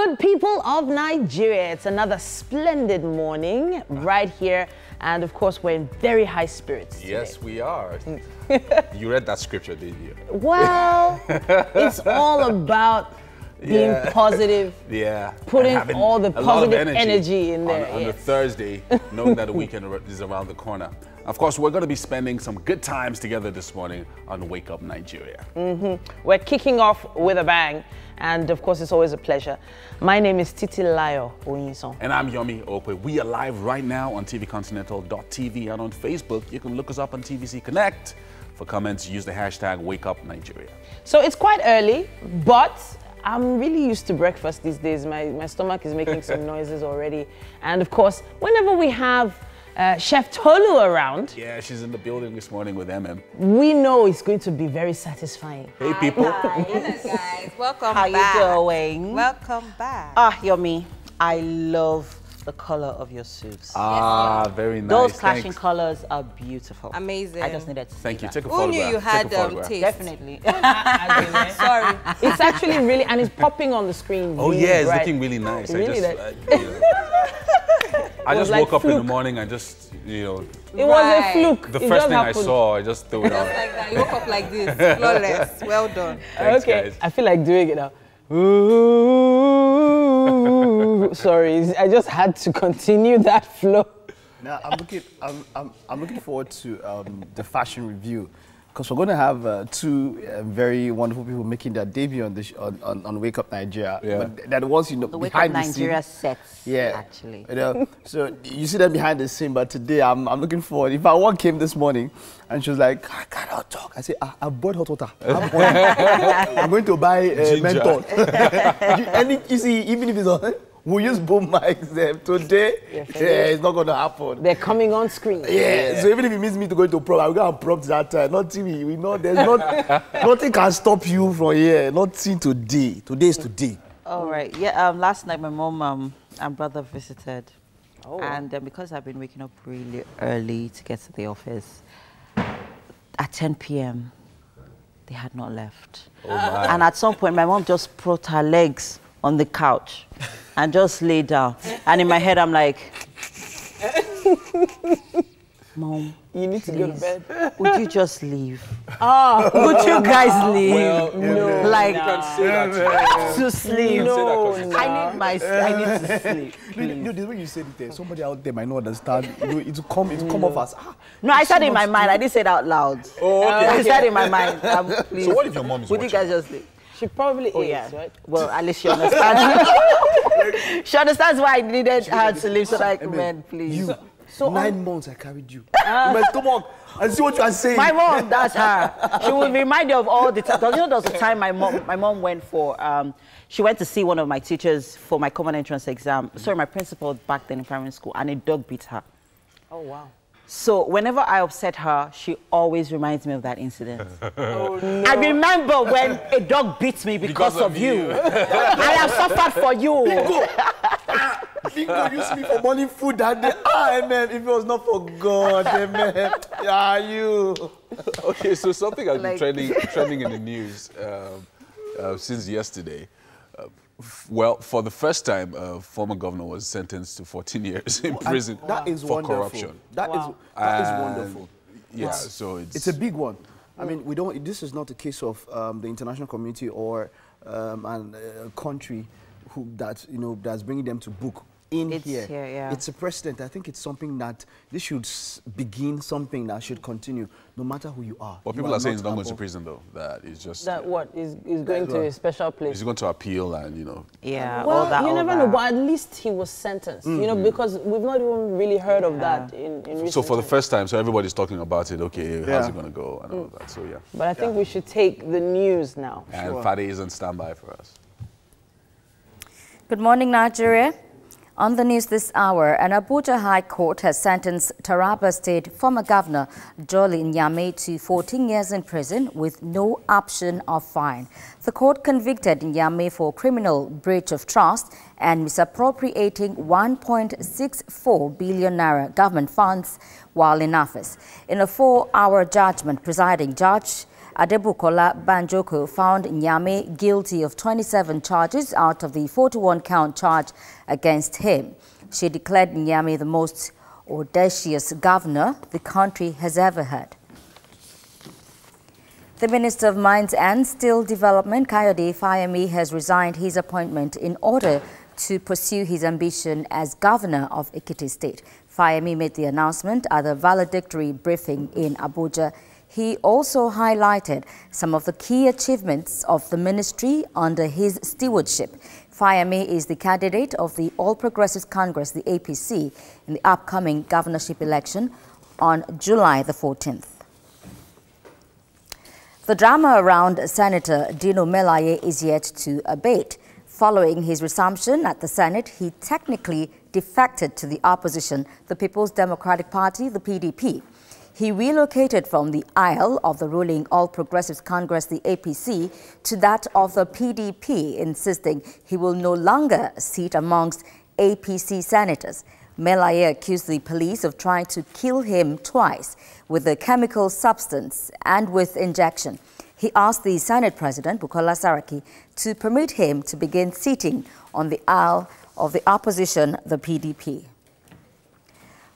Good people of Nigeria, it's another splendid morning right here, and of course we're in very high spirits today. Yes, we are. You read that scripture, did you? Well, it's all about being positive, putting all the positive energy in there. On the Thursday, knowing that the weekend is around the corner. Of course, we're going to be spending some good times together this morning on Wake Up Nigeria. We're kicking off with a bang, and of course, it's always a pleasure. My name is Titilayo Oyinson. And I'm Yomi Okwe. We are live right now on tvcontinental.tv, and on Facebook, you can look us up on TVC Connect. For comments, use the hashtag Wake Up Nigeria. So it's quite early, but I'm really used to breakfast these days. My stomach is making some noises already. And of course, whenever we have Chef Tolu around. Yeah, she's in the building this morning with MM. We know it's going to be very satisfying. Hey, people. Hi, guys. Welcome back. How you doing? Welcome back. Ah, Yomi, I love the color of your suits. Ah, very nice. Those clashing colors are beautiful. Amazing. I just needed to Thank you. that. Take a Who photograph. knew you had taste? Definitely. Sorry. It's actually really, and it's popping on the screen. Oh, really yeah, it's bright. looking really nice. Really I just like woke up in the fluke. morning and just, you know. It was a fluke. The It first just thing happened. I saw, I just threw it Just on. like that. You woke up like this. Flawless. Well done. Thanks, Okay, guys. I feel like doing it now. Ooh, sorry, I just had to continue that flow. Now I'm looking forward to the fashion review, because we're going to have two very wonderful people making their debut on on Wake Up Nigeria. Yeah. But that was, you know, The Wake Up behind the Nigeria scene. sets, Yeah, actually. You know, so you see them behind the scene, but today I'm looking forward. If one came this morning and she was like, I cannot talk, I say, I bought hot water. I'm going to buy menthol. You see, even if it's on, we'll use boom mics there. Today, it's not going to happen. They're coming on screen. Yeah, so even if it means me to go into prompt, I'll go and prompt that time. Not TV. We know there's nothing can stop you from here. Nothing today. Today is today. All right. Yeah. Last night, my mom and brother visited, Oh. and because I've been waking up really early to get to the office, at 10 p.m. they had not left. Oh, my. And at some point, my mom just put her legs on the couch and just lay down. And in my head, I'm like, Mom, You need to go to bed. would you just leave? Would you guys leave? Well, No. Like, you can say that. to sleep. No, I need to sleep. You know, the way you said it there, somebody out there might not understand. You know, it will come off as, No, I said it in my mind. I didn't say it out loud. Oh, okay. I said it in my mind. Please. So what if your mom is Would you watching? guys just leave? She probably is, Yeah. right? Well, at least she understands. She understands why I needed her to leave so that I could, man, please. you. So 9 months I carried you in my stomach, and see what you are saying. My mom, that's her. She will remind you of all the time. Because you know, there was a time my mom went for, she went to see one of my teachers for my common entrance exam. Sorry, my principal back then in primary school, and a dog bit her. Oh, wow. So whenever I upset her, she always reminds me of that incident. Oh, no. I remember when a dog beat me because of you. I have suffered for you. Bingo used me for morning food that day. Man, if it was not for God, man. Yeah, you. Okay, so something has been Like- trending in the news since yesterday. Well, for the first time, a former governor was sentenced to 14 years in prison That is for wonderful. corruption. That is wonderful. Yeah, so It's a big one. I mean, we don't. This is not a case of the international community or a country that's bringing them to book in It's here. here, yeah. It's a precedent. I think it's something that this should begin something that should continue, no matter who you are. But You people are saying he's not going above- to prison, though. That is just... That what is going to a special place. He's going to appeal and, you know... Yeah, all Well, that. you all never that. know, but at least he was sentenced, you know, because we've not even really heard of that in recent So for the times. first time, so everybody's talking about it, okay, how's Yeah. it going to go and all that, so yeah. But I think we should take the news now. And Fadi is on standby for us. Good morning, Nigeria. On the news this hour, an Abuja High Court has sentenced Taraba State former Governor Jolly Nyame to 14 years in prison with no option of fine. The court convicted Nyame for criminal breach of trust and misappropriating 1.64 billion naira government funds while in office. In a 4-hour judgment, presiding judge Adebukola Banjoko found Nyame guilty of 27 charges out of the 41-count charge against him. She declared Nyame the most audacious governor the country has ever had. The Minister of Mines and Steel Development, Kayode Fayemi, has resigned his appointment in order to pursue his ambition as governor of Ekiti State. Fayemi made the announcement at a valedictory briefing in Abuja. He also highlighted some of the key achievements of the ministry under his stewardship. Fayemi is the candidate of the All Progressives Congress, the APC, in the upcoming governorship election on July the 14th. The drama around Senator Dino Melaye is yet to abate. Following his resumption at the Senate, he technically defected to the opposition, the People's Democratic Party, the PDP. He relocated from the aisle of the ruling All Progressives Congress, the APC, to that of the PDP, insisting he will no longer sit amongst APC senators. Melaye accused the police of trying to kill him twice with a chemical substance and with injection. He asked the Senate President, Bukola Saraki, to permit him to begin sitting on the aisle of the opposition, the PDP.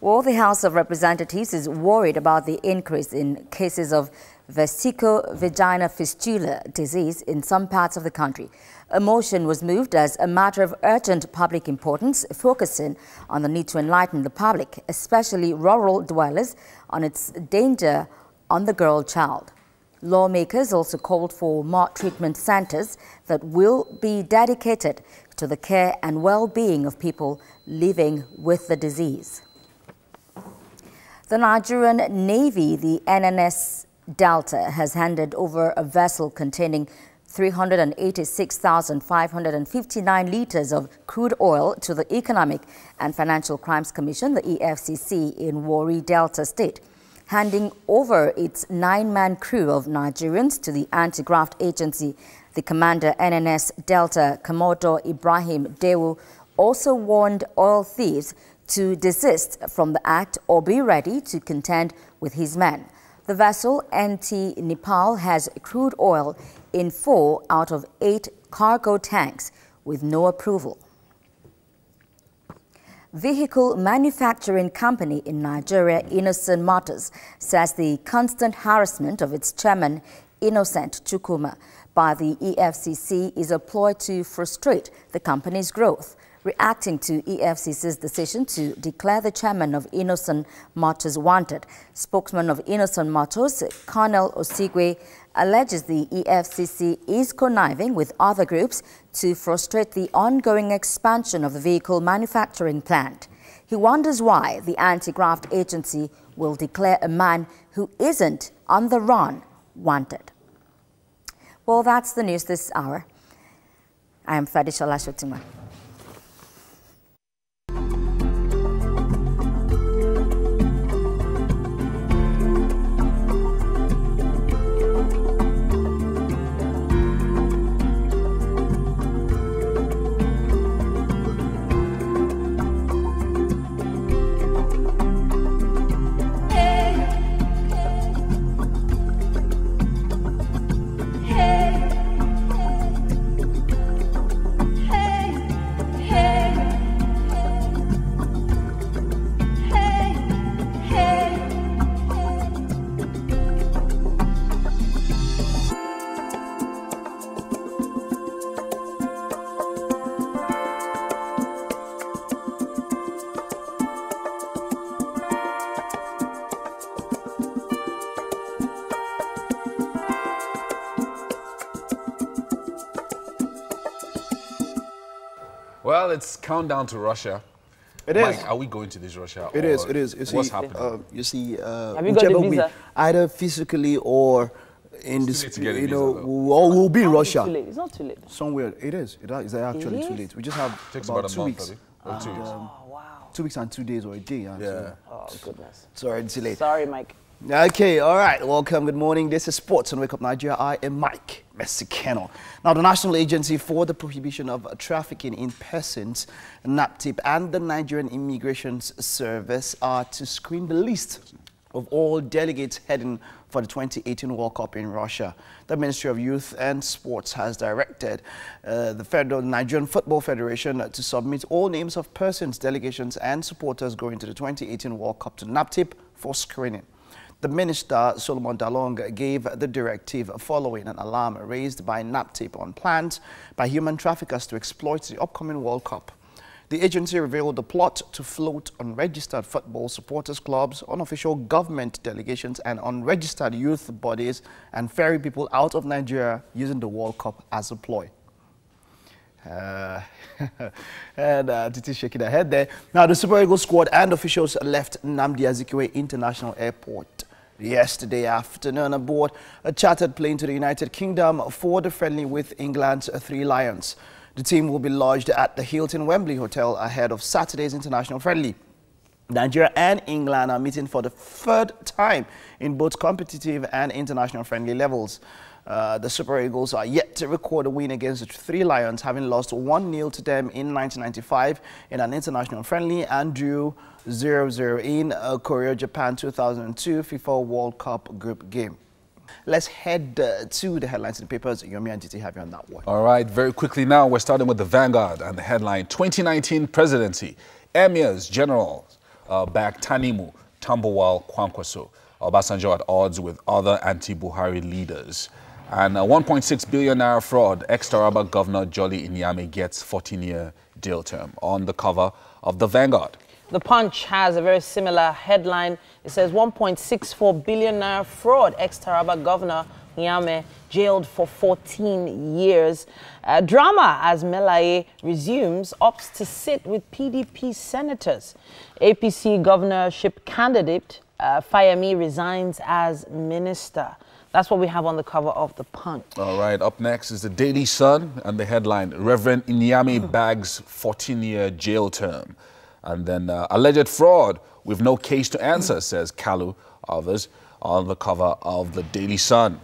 Well, the House of Representatives is worried about the increase in cases of vesico-vaginal fistula disease in some parts of the country. A motion was moved as a matter of urgent public importance, focusing on the need to enlighten the public, especially rural dwellers, on its danger on the girl child. Lawmakers also called for more treatment centers that will be dedicated to the care and well-being of people living with the disease. The Nigerian Navy, the NNS Delta, has handed over a vessel containing 386,559 liters of crude oil to the Economic and Financial Crimes Commission, the EFCC, in Warri Delta State. Handing over its 9-man crew of Nigerians to the anti-graft agency, the commander NNS Delta, Commodore Ibrahim Dewu, also warned oil thieves to desist from the act or be ready to contend with his men. The vessel, NT Nepal, has crude oil in 4 out of 8 cargo tanks with no approval. Vehicle manufacturing company in Nigeria, Innocent Motors, says the constant harassment of its chairman, Innocent Chukwuma, by the EFCC is a ploy to frustrate the company's growth. Reacting to EFCC's decision to declare the chairman of Innocent Motors wanted, spokesman of Innocent Motors, Colonel Osigwe, alleges the EFCC is conniving with other groups to frustrate the ongoing expansion of the vehicle manufacturing plant. He wonders why the anti-graft agency will declare a man who isn't on the run wanted. Well, that's the news this hour. I am Fadisha Lashotima. Well, it's countdown to Russia. It Mike, is. are we going to this Russia? It is. It is. You see, what's happening? You see, Have you got the visa? either physically or in this, too late to get a you visa, know, though. we'll be in Russia. Too late. It's not too late. Somewhere. It is. It's actually too late. We just have Takes about about a 2 month, weeks. or 2 weeks. Oh, wow. 2 weeks and 2 days or a day. Yeah. Oh, goodness. Sorry, it's late. Sorry, Mike. Okay, all right. Welcome. Good morning. This is Sports on Wake Up Nigeria. I am Mike Mexicano. Now, the National Agency for the Prohibition of Trafficking in Persons, NAPTIP, and the Nigerian Immigration Service are to screen the list of all delegates heading for the 2018 World Cup in Russia. The Ministry of Youth and Sports has directed the Nigerian Football Federation to submit all names of persons, delegations and supporters going to the 2018 World Cup to NAPTIP for screening. The Minister, Solomon Dalong, gave the directive following an alarm raised by NAPTIP on plans by human traffickers to exploit the upcoming World Cup. The agency revealed the plot to float unregistered football supporters clubs, unofficial government delegations and unregistered youth bodies and ferry people out of Nigeria using the World Cup as a ploy. Titi shaking her head there. Now, the Super Eagles squad and officials left Nnamdi Azikiwe International Airport yesterday afternoon aboard a chartered plane to the United Kingdom for the friendly with England's Three Lions. The team will be lodged at the Hilton Wembley Hotel ahead of Saturday's international friendly. Nigeria and England are meeting for the third time in both competitive and international friendly levels. The Super Eagles are yet to record a win against the Three Lions, having lost 1-0 to them in 1995 in an international friendly and drew 0-0 in Korea, Japan 2002 FIFA World Cup group game. Let's head to the headlines in the papers. Yomi and Titi have you on that one. All right, very quickly now, we're starting with the Vanguard and the headline, 2019 presidency. Emirs, generals back Tanimu, Tambuwal, Kwankwaso. Obasanjo at odds with other anti-Buhari leaders. And 1.6 billion naira fraud, ex-Taraba Governor Jolly Inyame gets 14-year jail term. On the cover of the Vanguard. The Punch has a very similar headline. It says 1.64 billion naira fraud, ex-Taraba Governor Inyame jailed for 14 years. Drama as Melaye resumes, opts to sit with PDP senators. APC governorship candidate Fayemi resigns as minister. That's what we have on the cover of the Punch. All right, up next is the Daily Sun and the headline, Reverend Inyame bags 14-year jail term. And then alleged fraud with no case to answer, says Kalu. Others on the cover of the Daily Sun.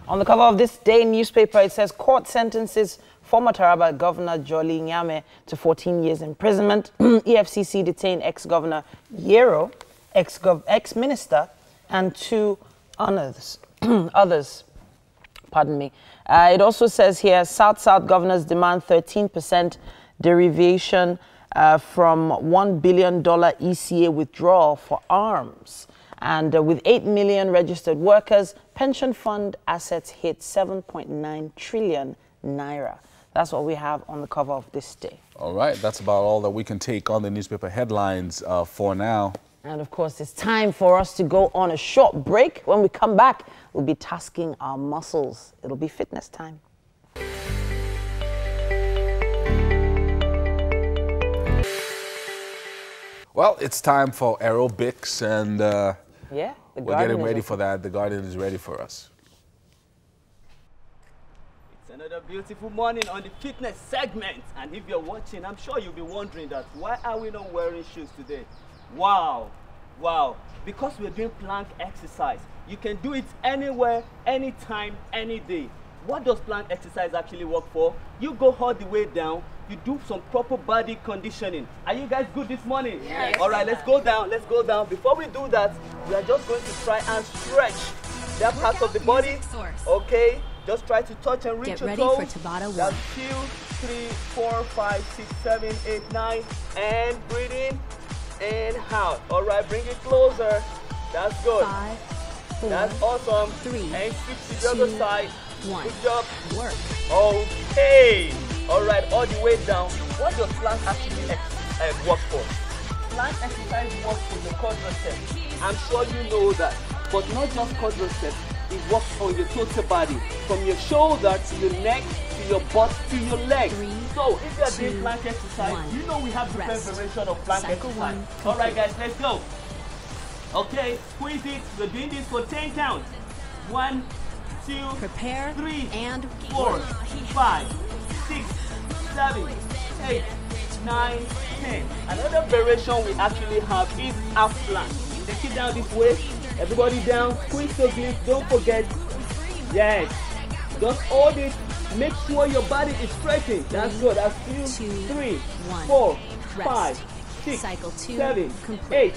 On the cover of this day newspaper, it says court sentences former Taraba Governor Jolly Inyame to 14 years imprisonment. EFCC detained ex-Governor Yero, ex-minister, and 2 others. Pardon me. It also says here, South-South governors demand 13% derivation from $1 billion ECA withdrawal for arms. And with 8 million registered workers, pension fund assets hit 7.9 trillion naira. That's what we have on the cover of this day. All right, that's about all that we can take on the newspaper headlines for now. And of course, it's time for us to go on a short break. When we come back, we'll be tasking our muscles. It'll be fitness time. Well, it's time for aerobics, and yeah, we're getting ready for that. The garden is ready for us. It's another beautiful morning on the fitness segment. And if you're watching, I'm sure you'll be wondering that why are we not wearing shoes today? Wow, wow, because we're doing plank exercise. You can do it anywhere, anytime, any day. What does plank exercise actually work for? You go all the way down, you do some proper body conditioning. Are you guys good this morning? Yes. All right, let's go down, let's go down. Before we do that, we are just going to try and stretch that part of the body. Okay, just try to touch and reach your toes. Get ready for Tabata 1. That's 2, 3, 4, 5, 6, 7, 8, 9, and breathe in. And out. All right, bring it closer. That's good. 5, 4, that's awesome. 3, and switch to the other side. 1. Good job. Work. Okay. All right, all the way down. What does plank actually work for? Plank exercise works for the quadriceps. I'm sure you know that. But not just quadriceps. It works on your total body. From your shoulder to your neck to your butt to your leg. 3, so if you are doing plank exercise, 1. You know we have different variations of plank exercise. All right, guys, let's go. Okay, squeeze it. We're doing this for 10 counts. 1, 2, prepare, 3, and 4, 5, 6, 7, 8, 9, 10. Another variation we actually have is half plank. Take it down this way. Everybody down. Squeeze your glutes. Don't forget. Yes. Just hold it. Make sure your body is stretching. That's good. That's 2, 3, 4, 5, 6, 7, 8,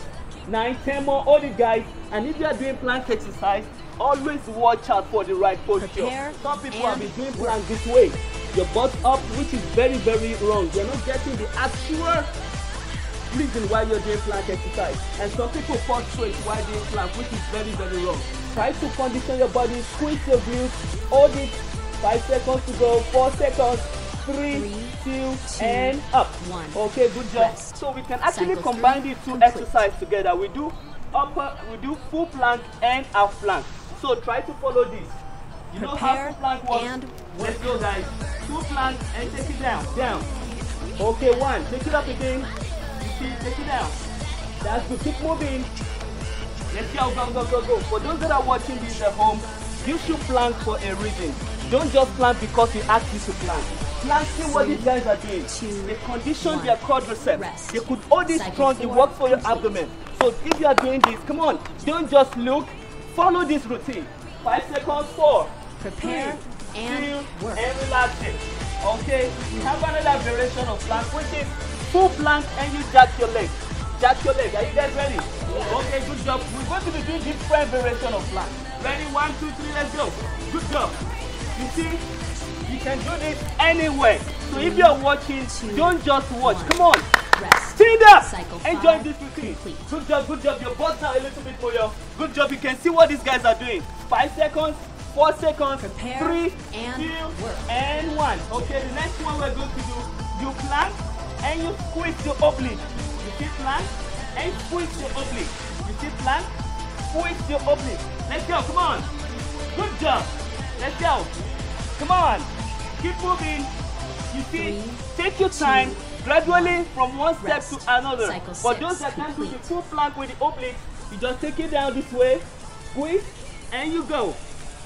9, 10 more. Hold it, guys. And if you are doing plank exercise, always watch out for the right posture. Prepare Some people have been and doing plank this way. Your butt up, which is very, very wrong. You're not getting the actual reason why you're doing plank exercise. And some people fall straight while doing plank, which is very, very wrong. Try to condition your body, squeeze your glutes, hold it. 5 seconds to go, 4 seconds, 3, 2, and up. 1. Okay, good job. Rest. So we can actually Cycle combine 3 these two complete. exercises together. We do full plank and half plank. So try to follow this. You know how Prepare full plank works? and Let's go, guys. Full plank and take it down, down. Okay, 1. Take it up again. You see, take it down. That's good. Keep moving. Let's go, go, go, go, go. For those that are watching this at home, you should plank for a reason. Don't just plank because we asked you to plank. Plank, see what these guys are doing. They condition their quadriceps. Rest. They could hold it Cycle strong. It 4 works for your complete. abdomen. So if you are doing this, come on. Don't just look. Follow this routine. 5 seconds, 4. Prepare 3, and 2, work. and relax it. Okay, we have another variation of plank, which is full plank and you jack your leg. Jack your leg. Are you guys ready? Okay, good job. We're going to be doing different variation of plank. Ready? 1, 2, 3, let's go. Good job. You see, you can do this anywhere. So if you're watching, don't just watch. Come on. Rest. Stand up Cycle and 5 join this routine. complete. Good job, good job. Your butt's out a little bit more. Good job. You can see what these guys are doing. 5 seconds, 4 seconds, Prepare 3, and 2, work. and 1. Okay, the next one we're going to do, you plank and you squeeze your oblique. You see plank and squeeze your oblique. You see plank, squeeze your oblique. Let's go, come on. Good job. Let's go. Come on. Keep moving. You see, 3, take your time gradually from one step rest. to another. Cycle For 6 those that can't do the complete. full plank with the obliques, you just take it down this way, squeeze, and you go.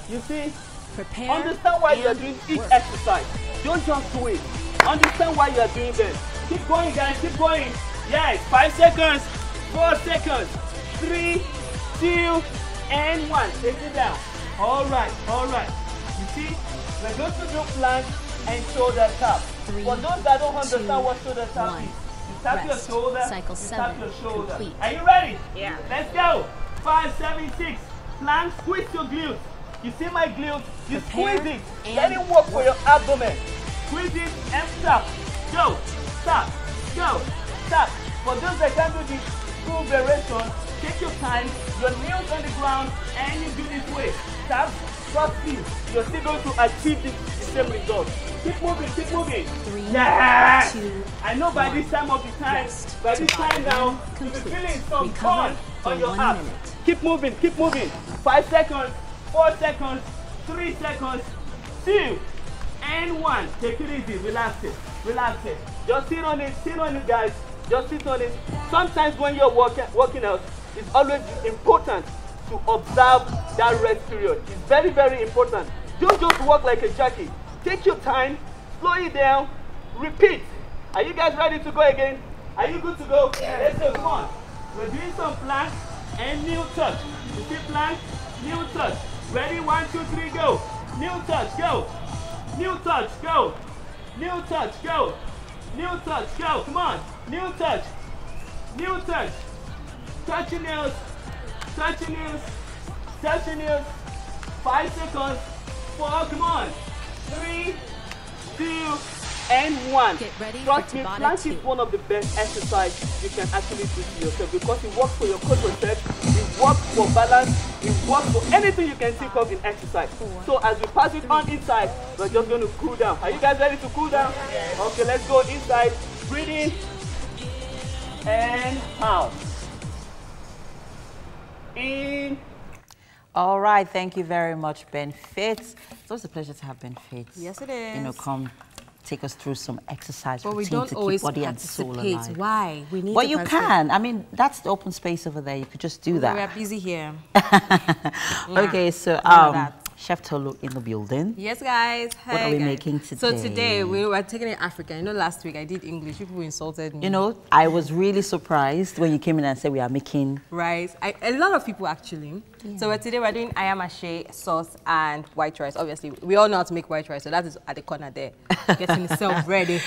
You see, Prepare understand why you're and doing each work. exercise. Don't just do it. Understand why you're doing them. Keep going, guys. Keep going. Yes. 5 seconds. 4 seconds. 3, 2, and 1. Take it down. All right. All right. You see, we're going to do plank and shoulder tap. 3, For those that don't understand 2, what shoulder tap 1. is, you tap your Rest. shoulder. Cycle you tap 7 your shoulder. complete. Are you ready? Yeah. Let's go. 5, 7, 6. Plank. Squeeze your glutes. You see my glutes? You Prepare squeeze it. and Let it work for your abdomen. Squeeze it and stop. Go. Stop. Go. Stop. For those that can't do this full variation, take your time. Your knees on the ground and you do this way. Stop. Trust me. You're still going to achieve the same result. Keep moving. Keep moving. 3, Yes. 2, I know by this time of the time, Rest. by this time now, you'll be Complete. feeling some Recover fun for on your 1 abs. minute. Keep moving, keep moving. 5 seconds, 4 seconds, 3 seconds, 2, and 1. Take it easy, relax it, relax it. Just sit on it, guys. Just sit on it. Sometimes when you're working out, it's always important to observe that rest period. It's very, very important. Don't just work like a jockey. Take your time, slow it down, repeat. Are you guys ready to go again? Are you good to go? Let's go, come on. We're doing some plank and knee touch. You see plank, knee touch. Ready? 1, 2, 3, go. Knee touch, go. Knee touch, go. Knee touch, go. Knee touch, go. Come on. Knee touch. Knee touch. Touch your nails. Touch your nails. Touch your nails. 5 seconds. 4, come on. 3, 2, and 1. Get ready Trust for me, Tabata plank 2. is one of the best exercises you can actually do to yourself because it works for your quadriceps, it works for balance, it works for anything you can think of in exercise. So as we pass it on inside, we're just going to cool down. Are you guys ready to cool down? Okay, let's go inside. Breathe in and out. In. All right, thank you very much, Ben Fitz. It's always a pleasure to have Ben Fitz. Yes, it is. You know, come take us through some exercise But we routine don't to always keep body and soul participate. alive. Why? We need But to you participate. can. I mean, that's the open space over there. You could just do We are that. busy here. Okay, so that. Chef Tolu in the building. Yes, guys. What are Hi, we guys. making So today? today we were taking it African. You know, last week I did English. People insulted me. You know, I was really surprised when you came in and said we are making. Right. A lot of people actually. So today we're doing ayamashi sauce and white rice. Obviously, we all know how to make white rice, so that is at the corner there, getting itself ready.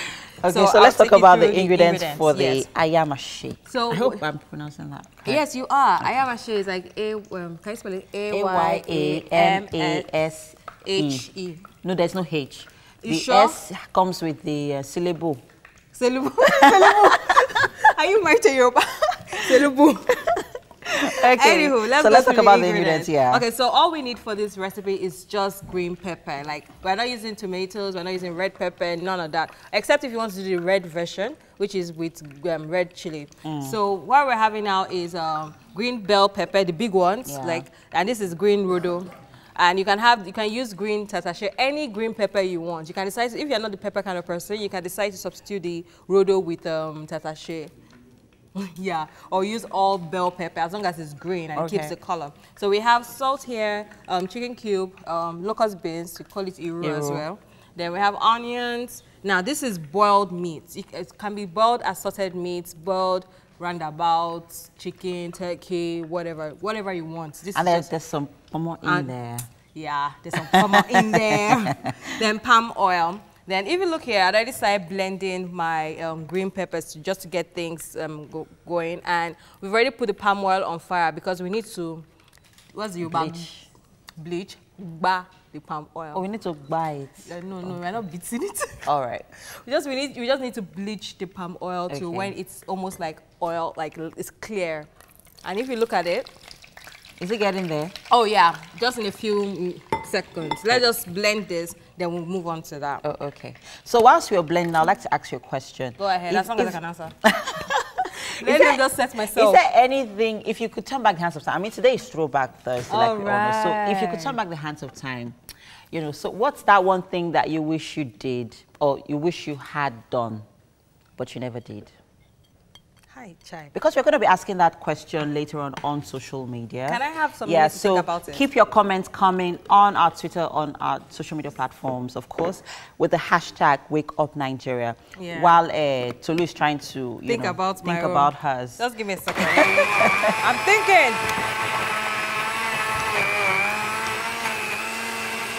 Okay, so let's talk about the ingredients for the ayamashi. So I hope I'm pronouncing that correct. Yes, you are. Ayamashi is like can you spell it? A-Y-A-M-A-S-H-E. No, there's no H. You The sure? S comes with the syllable. Selubu. Are you married to Yoruba? Selubu. Okay. Anywho, let's talk about the ingredients. Yeah. Okay, so all we need for this recipe is just green pepper. Like, we're not using tomatoes, we're not using red pepper, none of that. Except if you want to do the red version, which is with red chili. So what we're having now is green bell pepper, the big ones, and this is green rodo. And you can use green tatashe, any green pepper you want. You can decide, if you're not the pepper kind of person, you can decide to substitute the rodo with tatashe. Yeah, or use all bell pepper as long as it's green and it keeps the color. So we have salt here, chicken cube, locust beans, we call it iru as well. Then we have onions. Now this is boiled meat. It can be boiled assorted meats, boiled roundabouts, chicken, turkey, whatever you want. And there's some pomo in there. Yeah, there's some pomo in there. Then palm oil. Then if you look here, I already started blending my green peppers just to get things going. And we've already put the palm oil on fire because we need to, what's the bleach? Bleach. Ba the palm oil. Oh, we need to buy it. No, we're not beating it. All right. We just need to bleach the palm oil to when it's almost like oil, like it's clear. And if you look at it, is it getting there? Oh yeah, just in a few seconds. Let's just blend this, then we'll move on to that. Oh, okay. So whilst we're blending, I'd like to ask you a question. Go ahead, as long as I can answer. Let me just set myself. Is there anything, if you could turn back the hands of time, I mean, today is Throwback Thursday, like we all know. So if you could turn back the hands of time, you know, so what's that one thing that you wish you did or you wish you had done, but you never did? Hi, Chai. Because we're going to be asking that question later on social media. Can I have some minutes to think about it? Keep your comments coming on our Twitter, on our social media platforms, of course, with the hashtag #WakeUpNigeria. Yeah. While Tolu is trying to think about hers. Just give me a second. I'm thinking.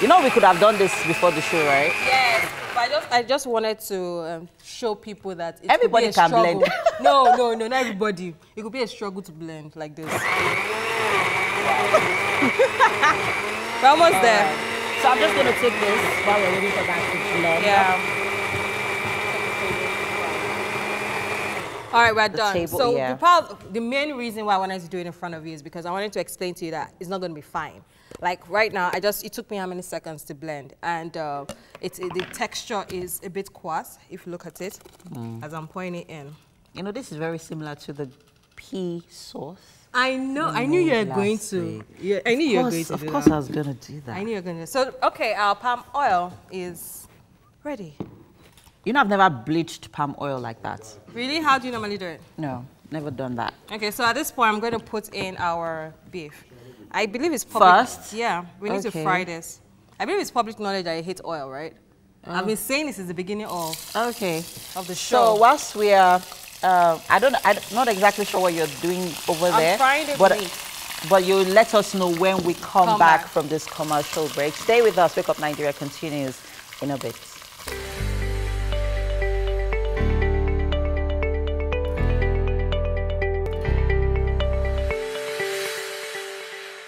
You know, we could have done this before the show, right? Yes. But I just wanted to show people that everybody can blend. No, not everybody. It could be a struggle to blend like this. We're almost there. So I'm just going to take this while we're waiting for that to blend. Yeah. All right, we're done. Table, so the main reason why I wanted to do it in front of you is because I wanted to explain to you that it's not going to be fine. Like right now, it took me how many seconds to blend, and the texture is a bit coarse if you look at it, as I'm pouring it in. You know, this is very similar to the pea sauce. I know. I knew you were going to. Yeah, I knew you were going to. Of course, I was going to do that. I knew you were going to. So, okay, our palm oil is ready. You know, I've never bleached palm oil like that. Really? How do you normally do it? No, never done that. Okay, so at this point, I'm going to put in our beef. I believe it's public. First? Yeah, we need to fry this. I believe it's public knowledge that I hate oil, right? I've been saying this is the beginning of the show. So whilst we are, I'm not exactly sure what you're doing over there. I'm frying the meat. But you let us know when we come back from this commercial break. Stay with us. Wake Up Nigeria continues in a bit.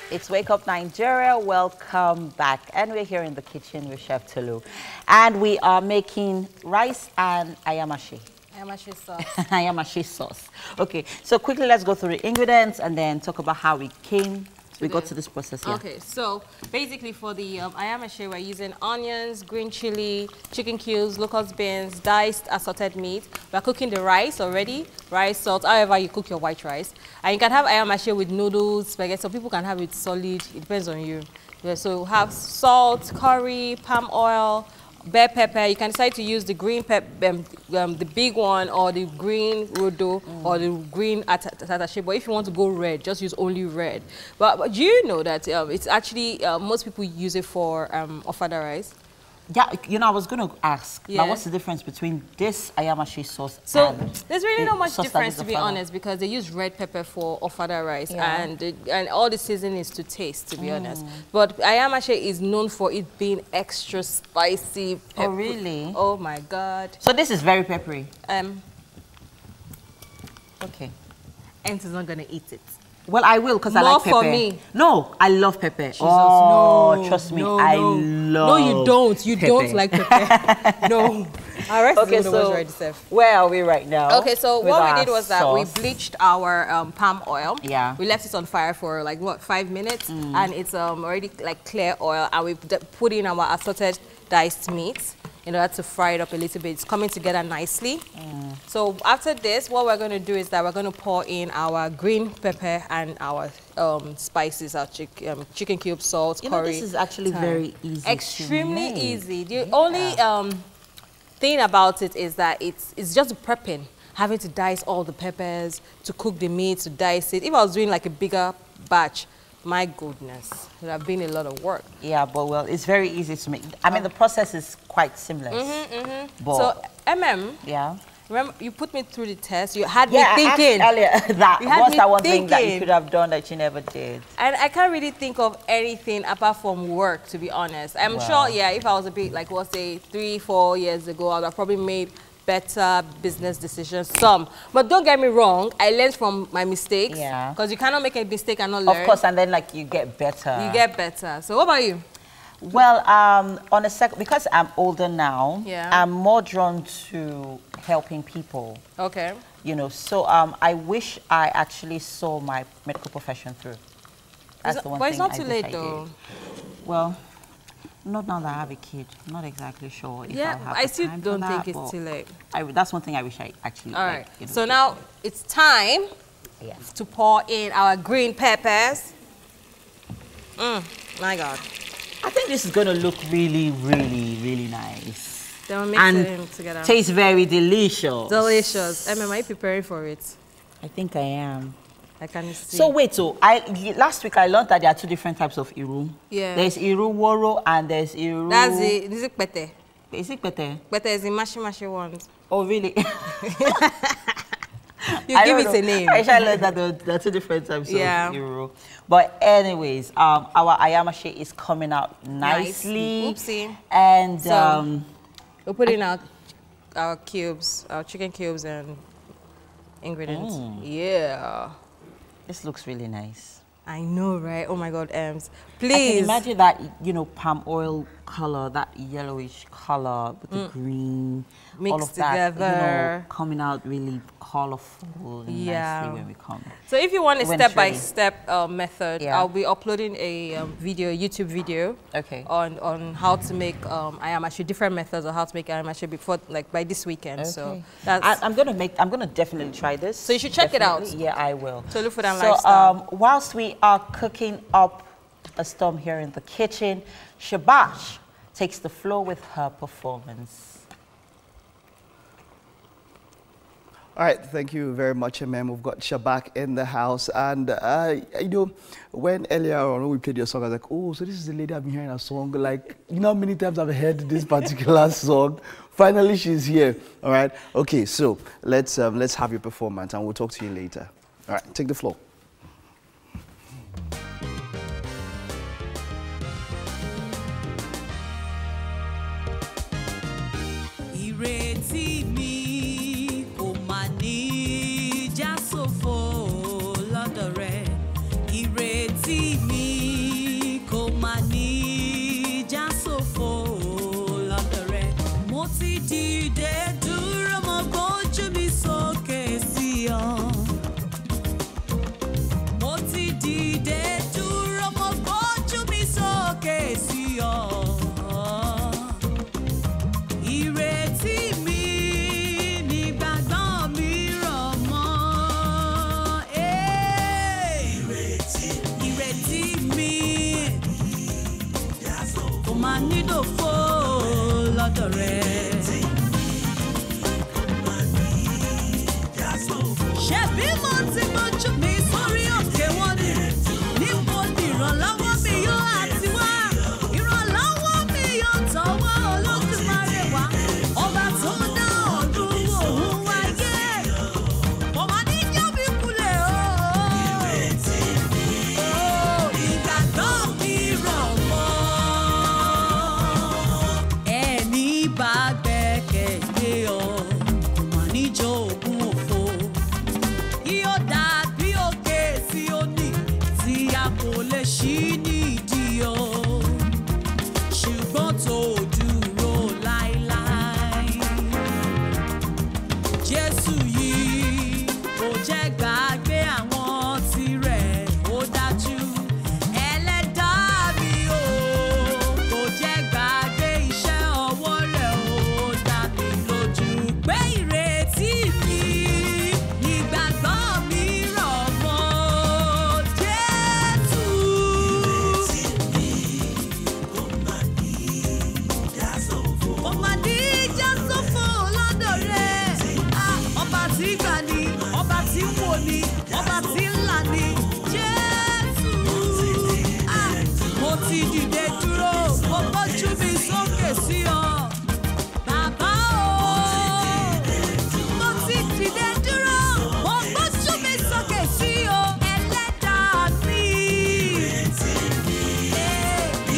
It's Wake Up Nigeria. Welcome back. And we're here in the kitchen with Chef Tolu. And we are making rice and ayamashi. Ayamashi sauce. Ayamashi sauce. Okay, so quickly let's go through the ingredients and then talk about how we got to this process here. Okay, so basically for the ayamashi, we're using onions, green chili, chicken cubes, locust beans, diced assorted meat. We're cooking the rice already, rice, salt, however you cook your white rice. And you can have ayamashi with noodles, spaghetti. Some people can have it solid. It depends on you. Yeah, so we have salt, curry, palm oil, bell pepper. You can decide to use the green pepper, the big one, or the green rodo, or the green tatashe. But if you want to go red, just use only red. But do you know that it's actually most people use it for ofada rice? Yeah, you know, I was going to ask, Yeah. now what's the difference between this ayamashi sauce So and there's really the not much sauce that difference, is to be ofada? honest, because they use red pepper for ofada rice, Yeah. and all the seasoning is to taste, to be honest. But ayamashi is known for it being extra spicy. Oh, really? Oh my God. So this is very peppery. Okay. Ent is not gonna eat it. Well, I will because I More like pepper. for me. No, I love pepper. Jesus, oh, no, trust me, no, I no. love. No, you don't. You pepper. don't like pepper. No. All right. Okay, so where are we right now? Okay, so with what we our did was that we sauce? bleached our palm oil. Yeah. We left it on fire for like what, 5 minutes, and it's already like clear oil, and we put in our assorted diced meats in order to fry it up a little bit. It's coming together nicely. So after this, what we're going to do is that we're going to pour in our green pepper and our spices, our chicken cube, salt, You know, curry. this is actually thyme. very easy. to Extremely make. easy. The only thing about it is that it's just prepping, having to dice all the peppers, to cook the meat, to dice it. If I was doing like a bigger batch, my goodness, it would have been a lot of work. Yeah, but well, it's very easy to make. I mean, the process is quite seamless. But, So, yeah. remember, you put me through the test. You had Yeah, me thinking. I asked earlier that You had what's me that one thing that you thinking. could have done that you never did? And I can't really think of anything apart from work, to be honest. I'm Wow. sure, yeah, if I was a bit, like, let's say 3-4 years ago, I would have probably made better business decisions, some. But don't get me wrong, I learned from my mistakes. Yeah. Because you cannot make a mistake and not learn. Of course, and then like you get better. You get better. So what about you? Well, on a second, because I'm older now, Yeah. I'm more drawn to helping people. Okay. You know, so I wish I actually saw my medical profession through. That's the one But it's thing not I too wish late, I did. though. Well, not now that I have a kid. I'm not exactly sure if Yeah, I'll have I the still time for don't that, think it's but too late. that's one thing I wish I actually. All like, right. you know, So now it's time yeah. to pour in our green peppers. My God. I think this is going to look really, really, really nice. Then we'll mix And it together. tastes very delicious. Delicious. Am I preparing for it? I think I am. I can see. So wait, so last week I learned that there are two different types of iru. Yeah. There's iru woro and there's iru. That's it. This is pete. Is it better? Pete is the mashy ones. Oh really? You I give don't it a know. name. I actually learned that there are two different types Yeah. of iru. But anyways, our ayamashi is coming out nicely. Oopsie. And So- We'll put in our cubes, our chicken cubes and ingredients. Yeah. this looks really nice. I know, right? Oh my God, Ems. I can Please. imagine that, you know, palm oil color, that yellowish color with the green, all Mixed of that, you know, together. coming out really colorful and Yeah. nicely when we come. So if you want a When it's step-by-step method, Yeah. I'll be uploading a YouTube video Okay. on how to make ayamashi, different methods of how to make ayamashi before, like by this weekend. So Okay. that's I'm gonna definitely try this. So you should check it out. Definitely. Yeah, I will. Tolu Food and So Lifestyle. whilst we are cooking up a storm here in the kitchen, Shabash takes the floor with her performance. All right, thank you very much, ma'am. We've got Shabak in the house. And, you know, when earlier on when we played your song, I was like, oh, so this is the lady I've been hearing a song. Like, you know how many times I've heard this particular song? Finally, she's here. All right. Okay, so let's have your performance and we'll talk to you later. All right, take the floor. Ìrètí mi kò mà ní já sófo lọ́dọ̀ rẹ. Ìrètí mi kò mà ní já sófo lọ́dọ̀ rẹ. Mo ti dìde dúró mo gbójú mi sókè sí ọ. Mo ti dìde dúró mo gbójú mi sókè sí ọ. Ìrètí mi nígbàgbọ́ mi rọ̀ mọ́. Ìrètí mi kò máa nílò fó lọ́dọ̀ rẹ. Ṣebí mo ti gbójú mi sórí òkè wọn ni, níbo ni ìrànlọ́wọ́ mi yóò àti wá? Ìrànlọ́wọ́ mi yóò tọwọ́ Olúwa. tí gbà ní, ọba tí ń wò ní, ọba tí ń là ní. Jésù, mo ti dìde dúró, mo gbójú mi sókè sí ọ. Bàbá o, mo ti dìde dúró, mo gbójú mi sókè sí ọ. Ẹlẹ́dàá mi,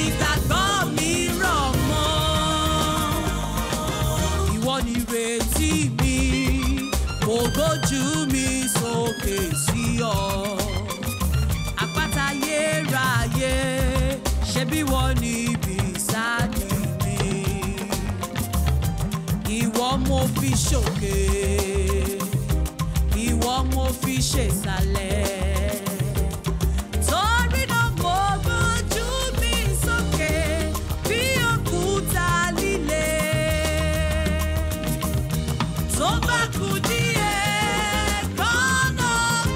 ìgbàgbọ́ mi rọ̀ mọ́. Ìwọ ni ìrètí mi, mo gbójú mi sókè sí ọ. Àpáta ayérayé, ṣebí wọ́n ní ibi ìsádi mi. Ìwọ mo fi ṣòkè, ìwọ mo fi ṣèsàlẹ̀. Torí náà mo gbójú mi sókè bí òkúta líle. Tó bá kù díẹ̀, kọ́nà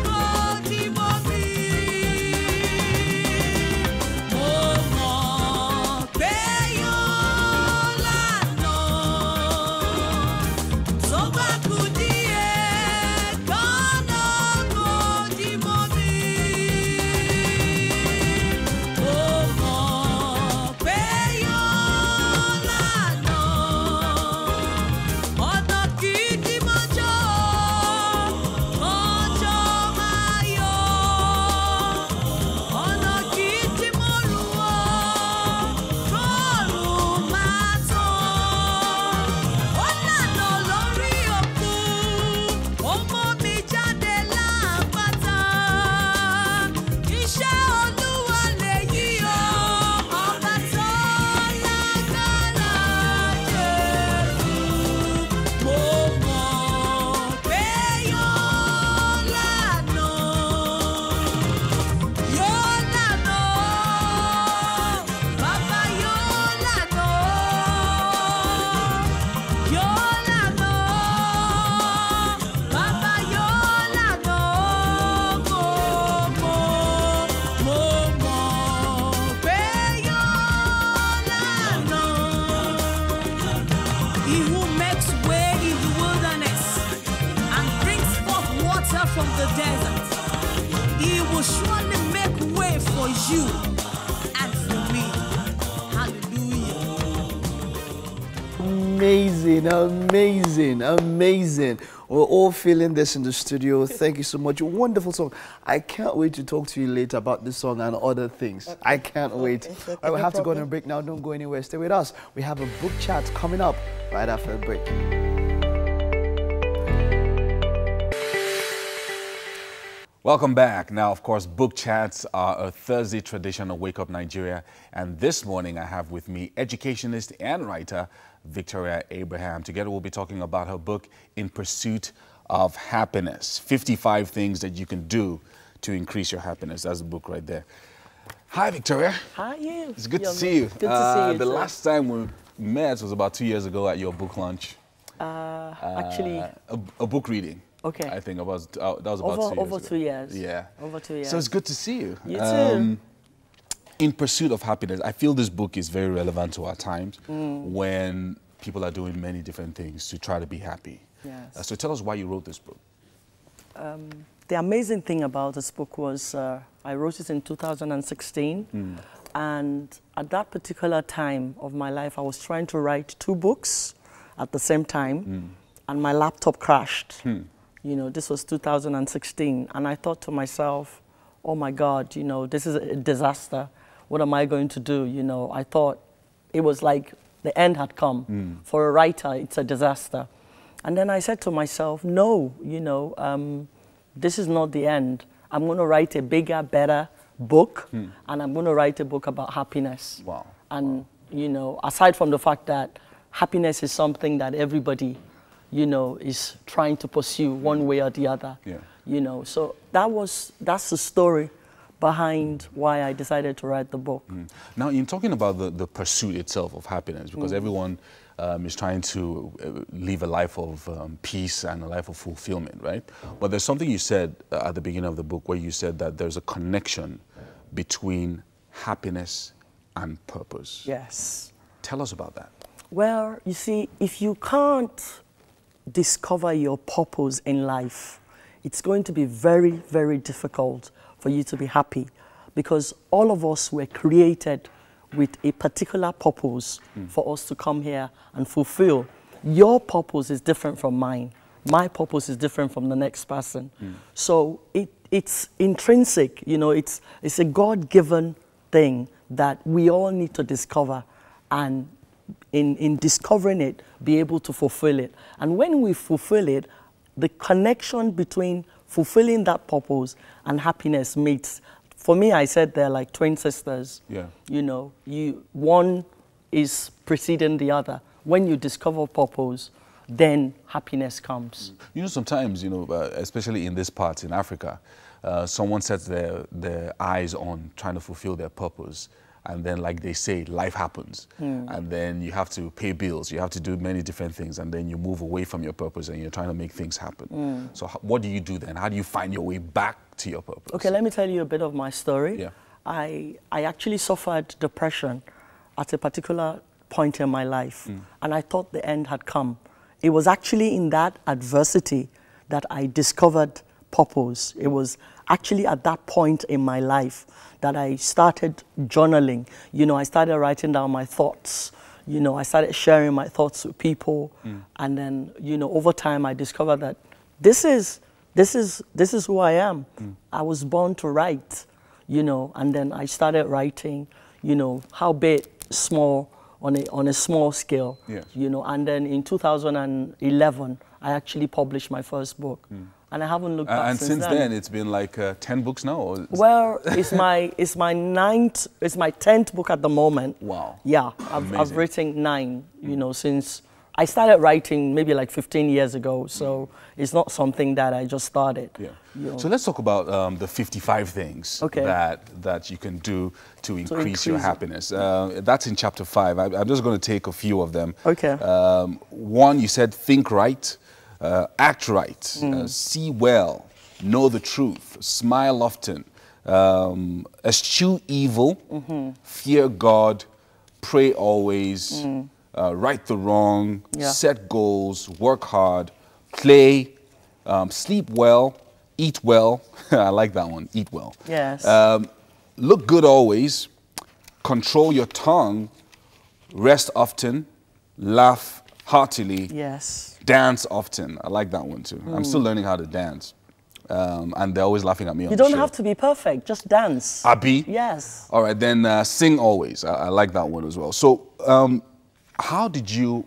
kò ní mọ́ mi. Mo mọ̀ pé yóò lànà. Tó bá kù díẹ̀, kọ́nà kò ní mọ́ mi. Mo mọ̀ pé yóò lànà. Ọ̀nà kì í dí mọ́jọ́, ọjọ́ máa yọ. Ọ̀nà kì í dí mọ́rù o, kóòrù máa tàn. Ó lànà lórí òkun, ó mú mi jáde láàpáta. Iṣẹ́ Olúwa lèyí o, ọba tó lágbára Jésù. Mo mọ̀ pé yóò lànà, yóò lànà, bàbá yóò lànà, yóò lànà, bàbá yóò lànà. Mo mọ̀ pé yóò lànà. He who makes way in the wilderness and brings forth water from the desert, he will surely make way for you and for me. Hallelujah. Amazing, amazing, amazing. We're all feeling this in the studio. Thank you so much. Wonderful song. I can't wait to talk to you later about this song and other things. I can't wait. All right, we have to go on a break now. Don't go anywhere. Stay with us. We have a book chat coming up right after the break. Welcome back. Now, of course, book chats are a Thursday tradition of Wake Up Nigeria. And this morning, I have with me educationist and writer Victoria Abraham. Together, we'll be talking about her book, In Pursuit of Happiness. 55 things that you can do to increase your happiness. That's the book right there. Hi, Victoria. Hi, you. It's good to see you. Good to see you. The too. last time we met was about 2 years ago at your book launch. Actually, A book reading. okay. I think that was about 2 years Over ago. 2 years. Yeah. Over 2 years. So it's good to see you. You too. In Pursuit of Happiness, I feel this book is very relevant to our times when people are doing many different things to try to be happy. Yes. So tell us why you wrote this book. The amazing thing about this book was I wrote it in 2016. And at that particular time of my life, I was trying to write 2 books at the same time. And my laptop crashed. You know, this was 2016. And I thought to myself, oh my God, you know, this is a disaster. What am I going to do? You know, I thought it was like the end had come. For a writer, it's a disaster. And then I said to myself, no, you know, this is not the end. I'm going to write a bigger, better book, and I'm going to write a book about happiness. Wow. And, you know, aside from the fact that happiness is something that everybody, you know, is trying to pursue one way or the other. Yeah. You know, so that's the story behind why I decided to write the book. Now, in talking about the pursuit itself of happiness, because everyone is trying to live a life of peace and a life of fulfillment, right? But there's something you said at the beginning of the book where you said that there's a connection between happiness and purpose. Yes. Tell us about that. Well, you see, if you can't discover your purpose in life, it's going to be very, very difficult for you to be happy, because all of us were created with a particular purpose for us to come here and fulfill. Your purpose is different from mine. My purpose is different from the next person. So it's intrinsic, you know, it's a God-given thing that we all need to discover, and in discovering it, be able to fulfill it. And when we fulfill it, the connection between fulfilling that purpose and happiness meets. For me, I said they're like twin sisters. Yeah. You know, one is preceding the other. When you discover purpose, then happiness comes. You know, sometimes, you know, especially in this part in Africa, someone sets their eyes on trying to fulfill their purpose. And then, like they say, life happens. And then you have to pay bills, you have to do many different things, and then you move away from your purpose and you're trying to make things happen. So what do you do then? How do you find your way back to your purpose? Okay, let me tell you a bit of my story. Yeah. I actually suffered depression at a particular point in my life, and I thought the end had come. It was actually in that adversity that I discovered purpose. It was actually at that point in my life that I started journaling. You know, I started writing down my thoughts. You know, I started sharing my thoughts with people. And then, you know, over time I discovered that this is who I am. I was born to write, you know, and then I started writing, you know, how big, small, on a small scale, you know, and then in 2011, I actually published my first book. And I haven't looked back since then. It's been like 10 books now? Or well, it's my 10th book at the moment. Wow. Yeah, I've written 9, you know, since I started writing maybe like 15 years ago. So it's not something that I just started. Yeah. You know. So let's talk about the 55 things that you can do to increase your happiness. That's in chapter 5. I'm just going to take a few of them. Okay. 1, you said think right. Act right, see well, know the truth, smile often, eschew evil, fear God, pray always, right the wrong, set goals, work hard, play, sleep well, eat well. I like that one, eat well. Yes. Look good always, control your tongue, rest often, laugh heartily. Yes. Dance often. I like that one too. I'm still learning how to dance. And they're always laughing at me on You the don't show. have to be perfect, just dance. Abi? Yes. All right, then sing always. I like that one as well. So how did you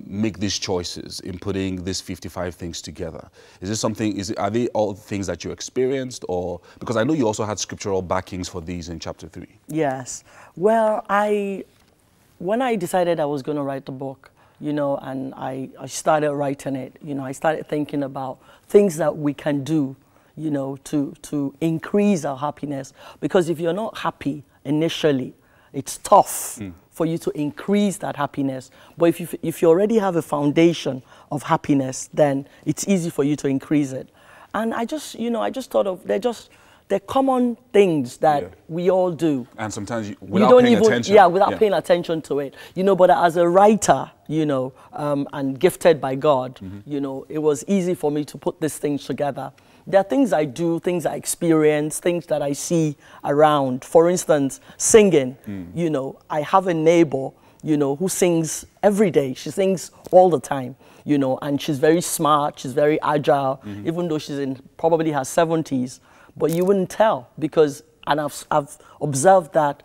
make these choices in putting these 55 things together? Is this something, are they all things that you experienced, or, because I know you also had scriptural backings for these in chapter 3. Yes. Well, when I decided I was going to write the book, you know, and I started writing it, you know, I started thinking about things that we can do, you know, to increase our happiness. Because if you're not happy initially, it's tough for you to increase that happiness. But if you already have a foundation of happiness, then it's easy for you to increase it. And I just, you know, I just thought of, they're common things that we all do. And sometimes without paying attention. Yeah, without paying attention to it. You know, but as a writer, you know, and gifted by God, you know, it was easy for me to put these things together. There are things I do, things I experience, things that I see around. For instance, singing. You know, I have a neighbor, you know, who sings every day. She sings all the time, you know, and she's very smart, she's very agile, even though she's in probably her 70s. But you wouldn't tell, because, and I've observed that,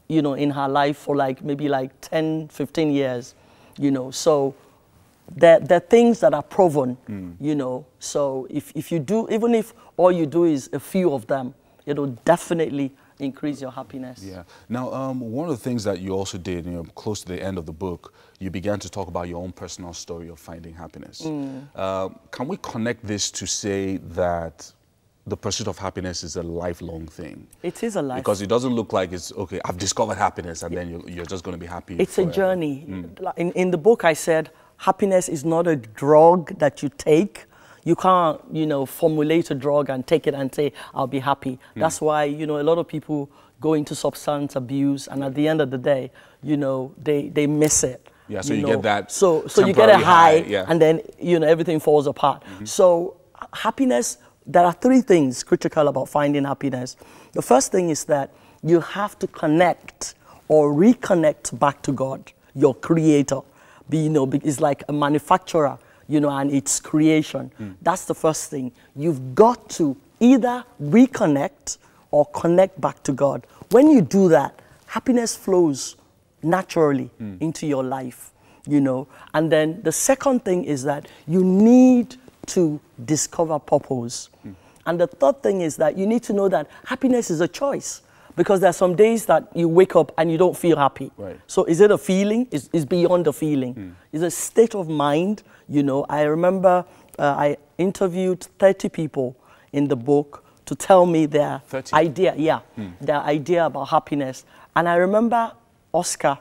you know, in her life for like maybe like 10, 15 years, you know. So there are things that are proven, you know. So if you do, even if all you do is a few of them, it'll definitely increase your happiness. Yeah. Now, one of the things that you also did, you know, close to the end of the book, you began to talk about your own personal story of finding happiness. Can we connect this to say that the pursuit of happiness is a lifelong thing? It is a life. Because it doesn't look like it's, okay, I've discovered happiness and then you're just going to be happy It's forever. a journey. In the book I said, happiness is not a drug that you take. You can't, you know, formulate a drug and take it and say, I'll be happy. That's why, you know, a lot of people go into substance abuse, and at the end of the day, you know, they miss it. Yeah, so you get that So you get a temporary high, yeah. and then, everything falls apart. So happiness, there are three things critical about finding happiness. The first thing is that you have to connect or reconnect back to God, your creator. It's like a manufacturer, and its creation. That's the first thing. You've got to either reconnect or connect back to God. When you do that, happiness flows naturally into your life, And then the second thing is that you need to discover purpose. And the third thing is that you need to know that happiness is a choice. Because there are some days that you wake up and you don't feel happy. Right. So is it a feeling? It's beyond a feeling. It's a state of mind. I remember I interviewed 30 people in the book to tell me their 30? idea, their idea about happiness. And I remember Oscar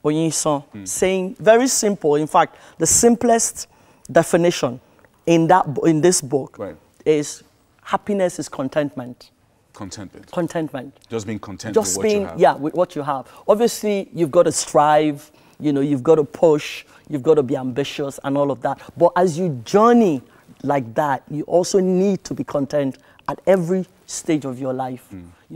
Onyison saying, very simple, in fact, the simplest definition in this book is happiness is contentment. Contentment. Just being content with what you have. Yeah, with what you have. Obviously, you've got to strive, you've got to push, you've got to be ambitious and all of that. But as you journey like that, you also need to be content at every stage of your life.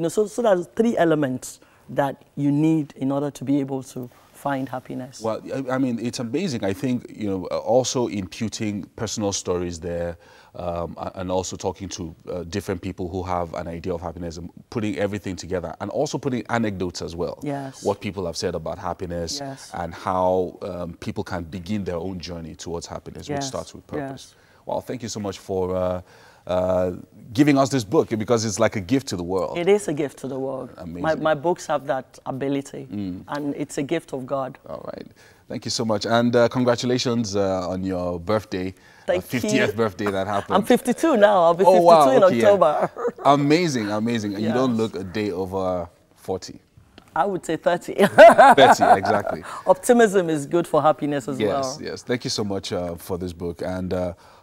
So there's three elements that you need in order to be able to find happiness. Well, I mean, it's amazing. I think, also imputing personal stories there, and also talking to different people who have an idea of happiness and putting everything together, and also putting anecdotes as well. Yes. What people have said about happiness, and how people can begin their own journey towards happiness, which starts with purpose. Well, thank you so much for giving us this book, because it's like a gift to the world. It is a gift to the world. Amazing. My books have that ability, and it's a gift of God. All right. Thank you so much. And congratulations on your birthday. Thank 50th you. birthday that happened. I'm 52 now. I'll be 52 in October. Yeah. Amazing, amazing. And you don't look a day over 40. I would say 30. 30, exactly. Optimism is good for happiness as well. Yes, yes. Thank you so much for this book. And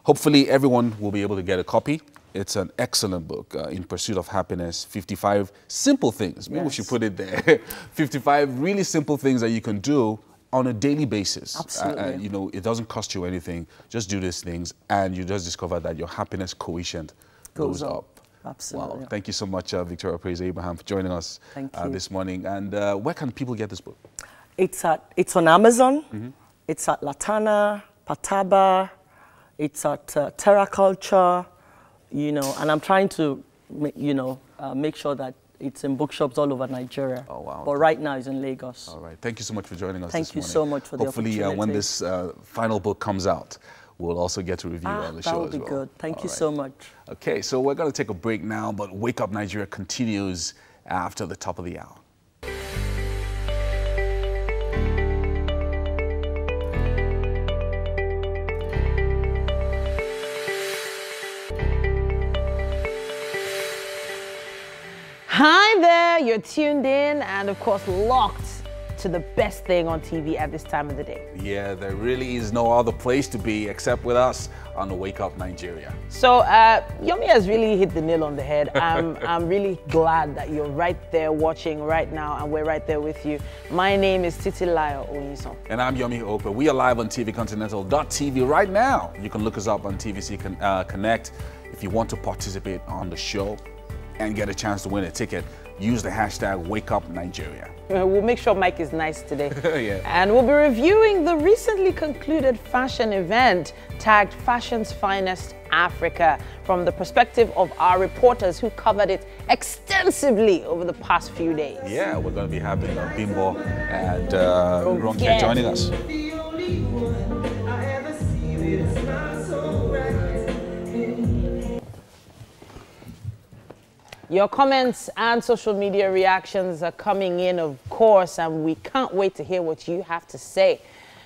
hopefully everyone will be able to get a copy. It's an excellent book, In Pursuit of Happiness, 55 simple things. Maybe we should put it there. 55 really simple things that you can do on a daily basis. Absolutely. It doesn't cost you anything. Just do these things, and you just discover that your happiness quotient goes up. Absolutely. Wow. Thank you so much, Victoria Praise Abraham, for joining us this morning. And where can people get this book? It's on Amazon. It's at Latana, Pataba. It's at TerraCulture. And I'm trying to, make sure that it's in bookshops all over Nigeria. Oh, wow. But right now it's in Lagos. All right. Thank you so much for joining us Thank this you morning. so much for the opportunity. Hopefully, when this final book comes out, we'll also get to review on the show as well. That would be good. Thank you so much. Okay, so we're going to take a break now, but Wake Up Nigeria continues after the top of the hour. Hi there, you're tuned in and of course locked to the best thing on TV at this time of the day. Yeah, there really is no other place to be except with us on Wake Up Nigeria. So Yomi has really hit the nail on the head. I'm really glad that you're right there watching right now, and we're right there with you. My name is Titilayo Onyison. And I'm Yomi Ope. We are live on tvcontinental.tv right now. You can look us up on TVC Connect. If you want to participate on the show and get a chance to win a ticket, use the hashtag WakeUpNigeria. We'll make sure Mike is nice today. Yeah. And we'll be reviewing the recently concluded fashion event tagged Fashion's Finest Africa from the perspective of our reporters who covered it extensively over the past few days. Yeah, we're going to be having Bimbo and Ronke joining us. Your comments and social media reactions are coming in, of course, and we can't wait to hear what you have to say.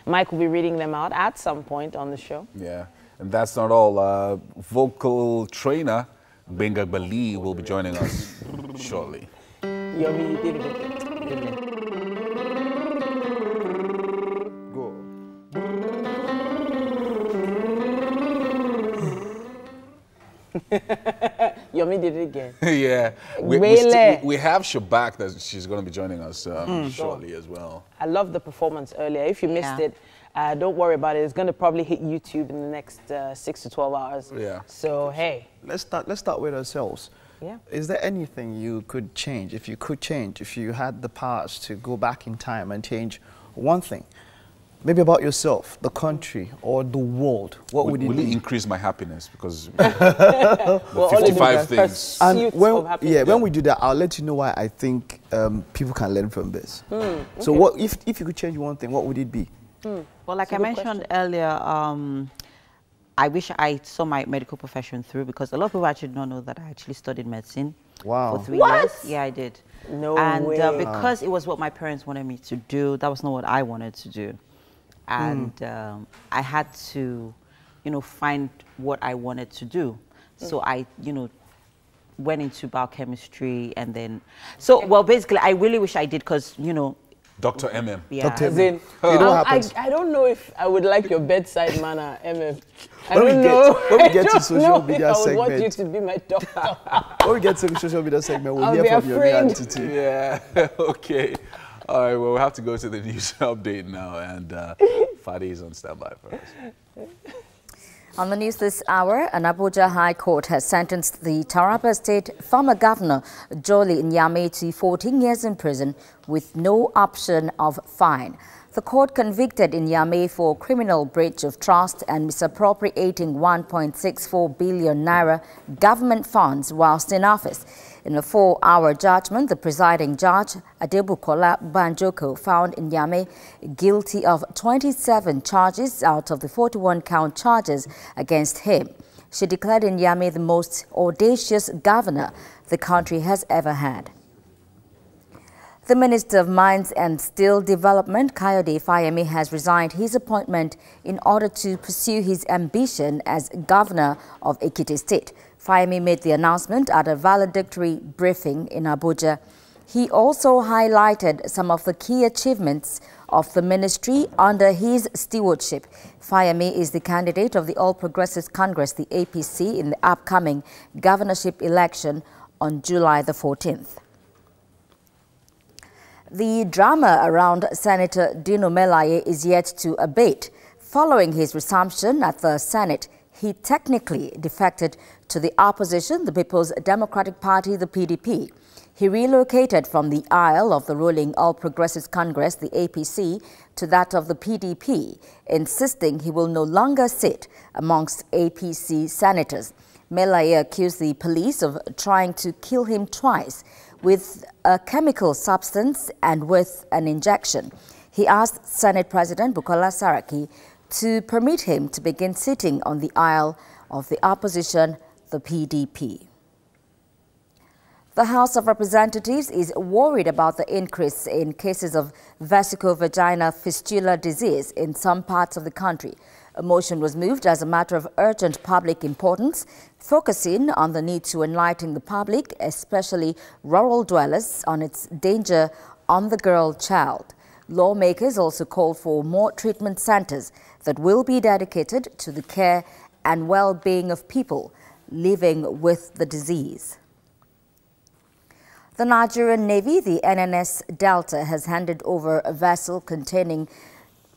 Mike will be reading them out at some point on the show. Yeah, and that's not all. Vocal trainer Benga Bali will be joining us shortly. Yomi, you did it. Yomi did it again. Yeah. We have Shabak that she's going to be joining us shortly as well. I love the performance earlier. If you missed it, don't worry about it. It's going to probably hit YouTube in the next 6 to 12 hours. Yeah. So, hey. Let's start with ourselves. Yeah. Is there anything you could change, if you had the powers to go back in time and change one thing, maybe about yourself, the country, or the world? What would it be? Will it increase my happiness? Because well, 55 things. And when we do that, I'll let you know why I think people can learn from this. So what if you could change one thing, what would it be? Well, like I mentioned earlier, I wish I saw my medical profession through, because a lot of people actually don't know that I actually studied medicine for 3 years. Yeah, I did. No way. And because it was what my parents wanted me to do, that was not what I wanted to do. And I had to, find what I wanted to do. So I, went into biochemistry, and then, well, basically, I really wish I did, because, Dr. MM. Yeah. Dr. As in, I don't know if I would like your bedside manner, MM. When we get to social media I would want you segment, to be my doctor. when we get to the social media segment, we'll I'll hear be from your afraid. entity. Yeah, okay. All right, well, we have to go to the news update now, and Fadi is on standby for us. On the news this hour, an Abuja High Court has sentenced the Taraba State former governor, Jolly Nyame, to 14 years in prison with no option of fine. The court convicted Nyame for criminal breach of trust and misappropriating 1.64 billion naira government funds whilst in office. In a 4-hour judgment, the presiding judge, Adebukola Banjoko, found Nyame guilty of 27 charges out of the 41-count charges against him. She declared Nyame the most audacious governor the country has ever had. The Minister of Mines and Steel Development, Kayode Fayemi, has resigned his appointment in order to pursue his ambition as governor of Ekiti State. Fayemi made the announcement at a valedictory briefing in Abuja. He also highlighted some of the key achievements of the ministry under his stewardship. Fayemi is the candidate of the All Progressives Congress, the APC, in the upcoming governorship election on July the 14th. The drama around Senator Dino Melaye is yet to abate. Following his resumption at the Senate, he technically defected to the opposition, the People's Democratic Party, the PDP. He relocated from the aisle of the ruling All Progressives Congress, the APC, to that of the PDP, insisting he will no longer sit amongst APC senators. Melaye accused the police of trying to kill him twice with a chemical substance and with an injection. He asked Senate President Bukola Saraki to permit him to begin sitting on the aisle of the opposition, the PDP. The House of Representatives is worried about the increase in cases of vesico-vaginal fistula disease in some parts of the country. A motion was moved as a matter of urgent public importance, focusing on the need to enlighten the public, especially rural dwellers, on its danger on the girl child. Lawmakers also called for more treatment centers that will be dedicated to the care and well-being of people living with the disease. The Nigerian Navy, the NNS Delta, has handed over a vessel containing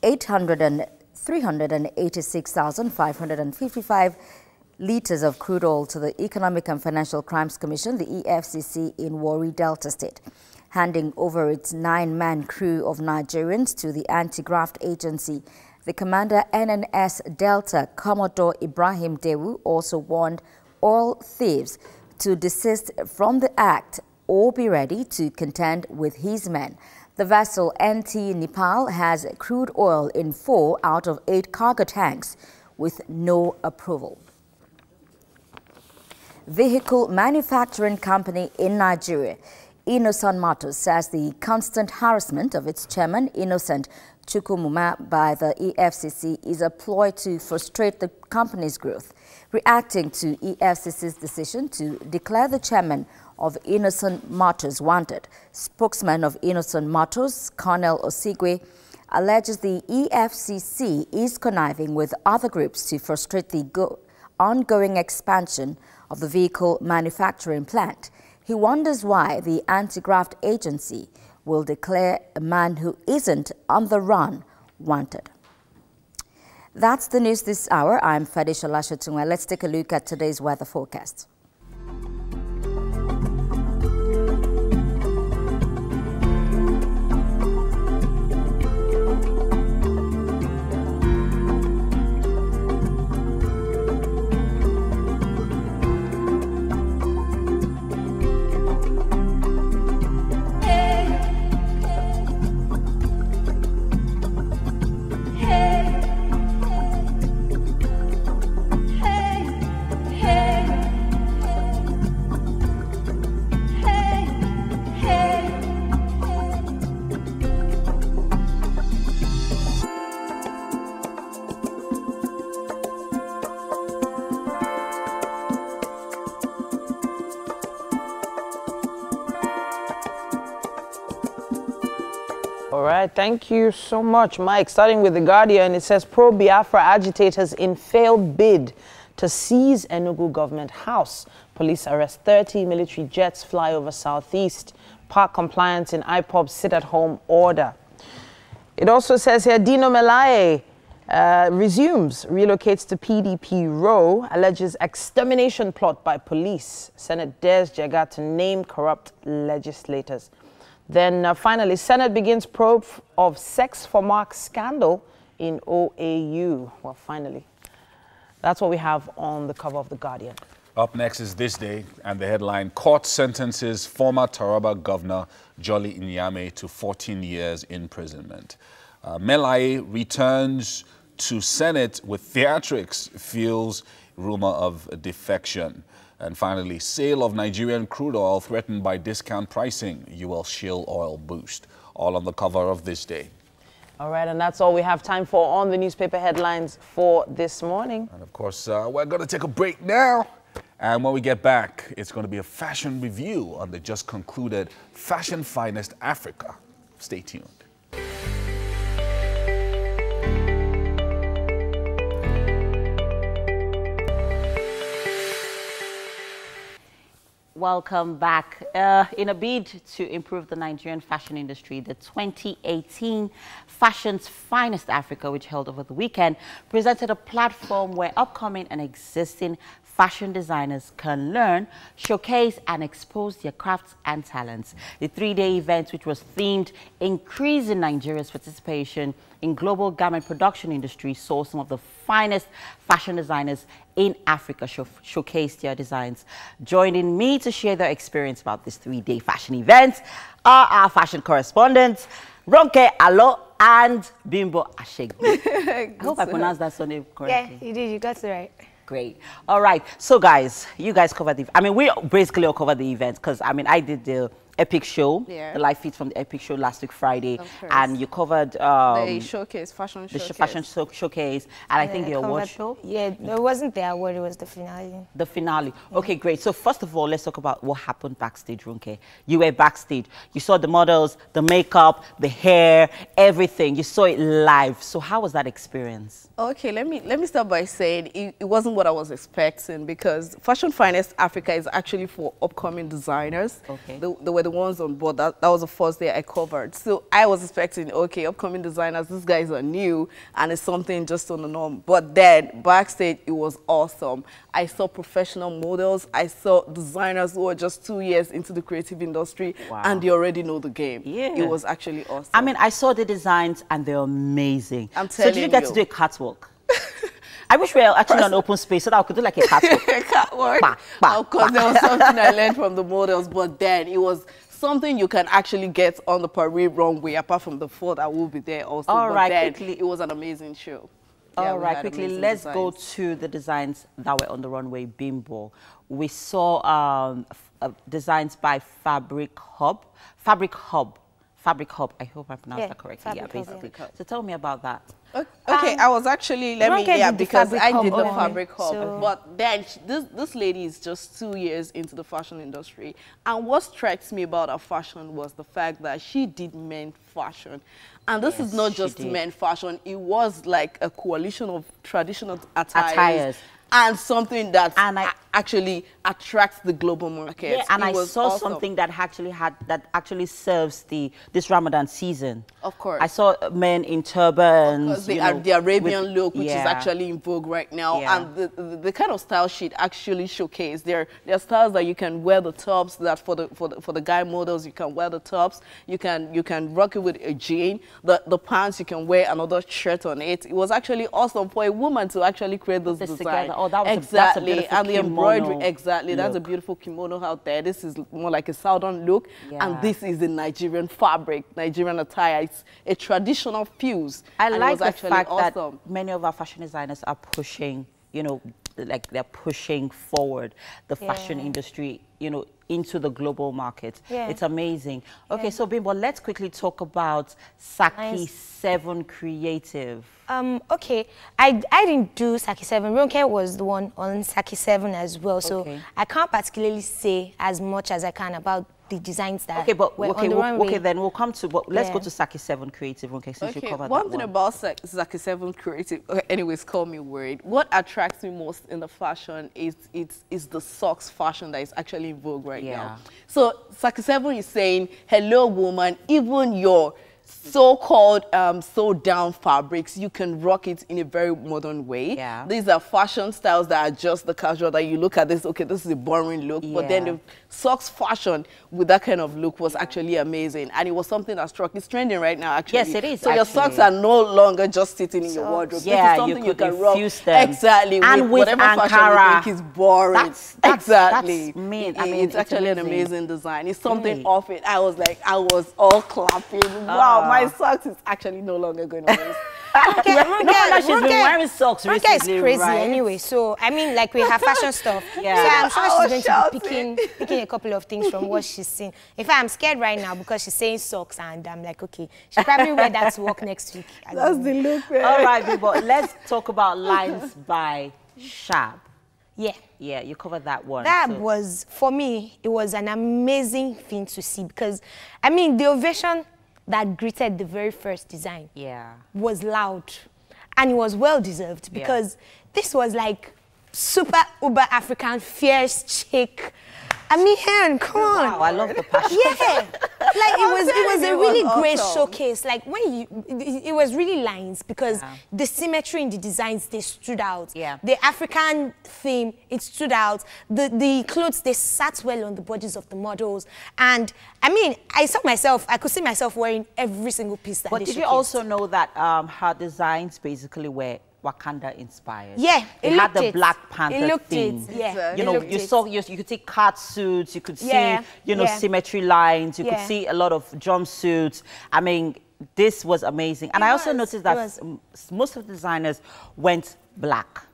386,555 liters of crude oil to the Economic and Financial Crimes Commission, the EFCC, in Warri, Delta State. Handing over its 9-man crew of Nigerians to the anti-graft agency, the commander NNS Delta, Commodore Ibrahim Dewu, also warned oil thieves to desist from the act or be ready to contend with his men. The vessel NT Nepal has crude oil in 4 out of 8 cargo tanks with no approval. Vehicle manufacturing company in Nigeria, Innocent Motors, says the constant harassment of its chairman, Innocent Chukwumuma, by the EFCC is a ploy to frustrate the company's growth. Reacting to EFCC's decision to declare the chairman of Innocent Motors wanted, spokesman of Innocent Motors, Colonel Osigwe, alleges the EFCC is conniving with other groups to frustrate the ongoing expansion of the vehicle manufacturing plant. He wonders why the anti-graft agency will declare a man who isn't on the run wanted. That's the news this hour. I'm Fadisha Lashatungwa. Let's take a look at today's weather forecast. All right, thank you so much, Mike. Starting with The Guardian, it says pro-Biafra agitators in failed bid to seize Enugu government house. Police arrest 30 military jets fly over southeast. Park compliance in IPOB sit-at-home order. It also says here, Dino Melaye resumes, relocates to PDP row, alleges extermination plot by police. Senate dares Jega to name corrupt legislators. Then finally, Senate begins probe of sex for Mark scandal in OAU. Well, finally, that's what we have on the cover of The Guardian. Up next is This Day, and the headline, Court sentences former Taraba Governor Jolly Nyame to 14 years imprisonment. Melaye returns to Senate with theatrics, feels rumor of defection. And finally, sale of Nigerian crude oil threatened by discount pricing, UL Shale oil boost. All on the cover of This Day. All right, and that's all we have time for on the newspaper headlines for this morning. And of course, we're going to take a break now. And when we get back, it's going to be a fashion review on the just concluded Fashion Finest Africa. Stay tuned. Welcome back. In a bid to improve the Nigerian fashion industry, the 2018 Fashion's Finest Africa, which held over the weekend, presented a platform where upcoming and existing fashion designers can learn, showcase, and expose their crafts and talents. The three-day event, which was themed Increasing Nigeria's Participation in Global Garment Production Industry, saw some of the finest fashion designers in Africa showcase their designs. Joining me to share their experience about this three-day fashion event are our fashion correspondents, Ronke Alo and Bimbo Ashegbe. I hope I pronounced that surname correctly. Yeah, you did. You got it right. Great. All right. So, guys, you guys covered the... I mean, we basically all covered the event because, I mean, I did the Epic Show, the live feed from the Epic Show last week Friday, and you covered the showcase, fashion showcase. The fashion showcase, and I think the award show. Yeah, it wasn't the award, it was the finale. The finale. Okay, great. So first of all, let's talk about what happened backstage, Ronke. You were backstage. You saw the models, the makeup, the hair, everything. You saw it live. So how was that experience? Okay, let me start by saying it wasn't what I was expecting, because Fashion Finest Africa is actually for upcoming designers. Okay. They were the ones on board. That was the first day I covered. So I was expecting, okay, upcoming designers, these guys are new and it's something just on the norm. But then backstage, it was awesome. I saw professional models. I saw designers who are just 2 years into the creative industry, and they already know the game. Yeah. It was actually awesome. I mean, I saw the designs and they're amazing. I'm telling you. So did you get to do a catwalk? I wish we were actually on open space so that I could do like a catwalk. Catwalk. Of course, there was something I learned from the models, but then it was something you can actually get on the parade runway, apart from the four that will be there also. All right, quickly. It was an amazing show. All right, quickly, let's go to the designs that were on the runway, Bimbo. We saw designs by Fabric Hub. I hope I pronounced that correctly. Yeah, basically. So tell me about that. Okay, I was actually, because I did the Fabric Hub. So. But then this lady is just 2 years into the fashion industry. And what strikes me about her fashion was the fact that she did men fashion. And this is not just men fashion. It was like a coalition of traditional attires. And something that actually attracts the global market. Yeah, and I saw awesome. something that actually serves this Ramadan season. Of course. I saw men in turbans. The Arabian look, which is yeah. actually in vogue right now, Yeah. and the kind of style sheet actually showcased. There are styles that you can wear the tops. That for the guy models, you can wear the tops. You can rock it with a jean. The pants, you can wear another shirt on it. It was actually awesome for a woman to actually create those designs. Together. Oh, that was exactly, that's a and the embroidery. Exactly, that's a look. beautiful kimono out there. This is more like a southern look, Yeah. and this is the Nigerian fabric, Nigerian attire. It's a traditional fuse. I and it like was the actually fact awesome. that many of our fashion designers are pushing, like they're pushing forward the fashion industry, into the global market. Yeah. It's amazing. Okay, so Bimbo, let's quickly talk about Saki 7 Creative. Okay, I didn't do Saki 7. Ronke was the one on Saki 7 as well, so I can't particularly say as much as I can about the designs that were on the runway. Then we'll come to, but let's go to Saki 7 Creative, okay, since you covered one thing about Saki 7 Creative, anyways, call me weird. What attracts me most in the fashion is the socks fashion that is actually in vogue right now. So Saki 7 is saying, hello woman, even your so-called sew-down fabrics, you can rock it in a very modern way. Yeah. These are fashion styles that are just the casual that you look at this, okay, this is a boring look, but then the socks fashion with that kind of look was actually amazing, and it was something that struck. It's trending right now, actually. Yes, it is. So your socks are no longer just sitting in your wardrobe. Yeah, this is something you can rock. them. Exactly. And with whatever Ankara, fashion you think is boring. Exactly. It's actually an amazing design. It's something off it. I was all clapping. Wow, my socks is actually no longer going to waste. She's been wearing socks recently, is crazy right? anyway, so I mean, like, we have fashion stuff. So I'm sure she's going to be picking a couple of things from what she's seen. In fact, I'm scared right now because she's saying socks, and I'm like, okay, she'll probably wear that to work next week. That's the look, man. All right, but let's talk about Lines by Shab. Yeah, you covered that one. That was, for me, it was an amazing thing to see because, I mean, the ovation that greeted the very first design was loud, and it was well-deserved because this was like super uber African fierce chick. I mean, come on. Wow, I love the passion. Yeah, like it was a really great showcase. Like when it was really lines because the symmetry in the designs, they stood out. Yeah. The African theme, it stood out. The clothes, they sat well on the bodies of the models. And I mean, I could see myself wearing every single piece that they showcased. But did you also know that her designs basically were Wakanda inspired? Yeah, it had the Black Panther theme. Yeah, you could see cat suits, you could see symmetry lines, you could see a lot of jumpsuits. I mean, this was amazing. And I also noticed that most of the designers went black.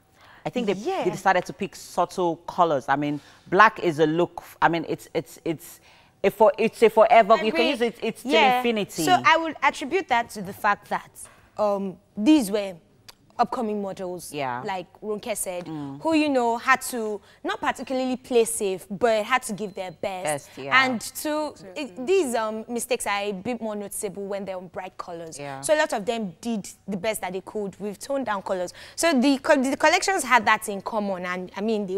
I think they decided to pick subtle colors. I mean, black is a look. I mean, it's a forever. You can use it. It's till infinity. So I would attribute that to the fact that these were upcoming models, like Ronke said, who, had to not particularly play safe, but had to give their best. And these mistakes are a bit more noticeable when they're on bright colors. So a lot of them did the best that they could with toned down colors. So the collections had that in common, and I mean,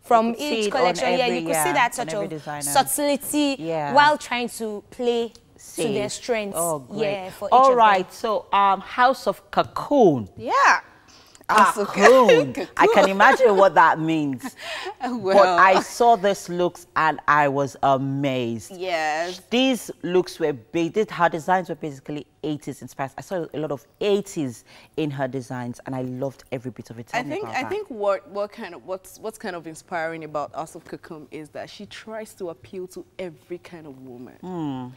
from each collection, you could see that sort of subtlety while trying to play to their strengths. Oh, great. Yeah, for each all of right, them. so House of Cocoon. Yeah. Cocoon. I can imagine what that means. But I saw these looks and I was amazed. Yes. These looks were big. Her designs were basically 80s inspired. I saw a lot of 80s in her designs and I loved every bit of it. I think what's kind of inspiring about House of Cocoon is that she tries to appeal to every kind of woman.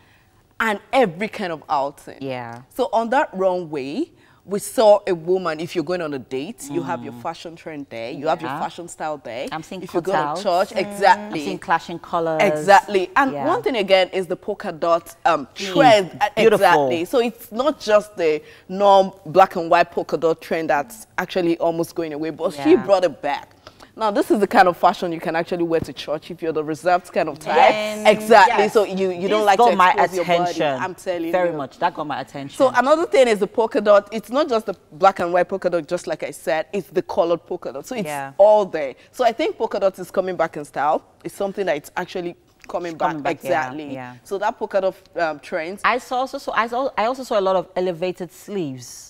And every kind of outing. Yeah. So on that runway, we saw a woman, if you're going on a date, you have your fashion trend there, you have your fashion style there. I'm seeing if you go to church, exactly. I'm seeing clashing colors. Exactly. And one thing again is the polka dot trend. Beautiful. Exactly. So it's not just the norm black and white polka dot trend that's actually almost going away, but she brought it back. Now, this is the kind of fashion you can actually wear to church if you're the reserved kind of type. Yes. Exactly. Yes. So you don't like got to my expose your body. attention. I'm telling you. Very much. That got my attention. So another thing is the polka dot. It's not just the black and white polka dot, just like I said. It's the colored polka dot. So it's all there. So I think polka dot is coming back in style. It's something that it's actually coming back. Exactly. Yeah. So that polka dot trends. I also saw a lot of elevated sleeves.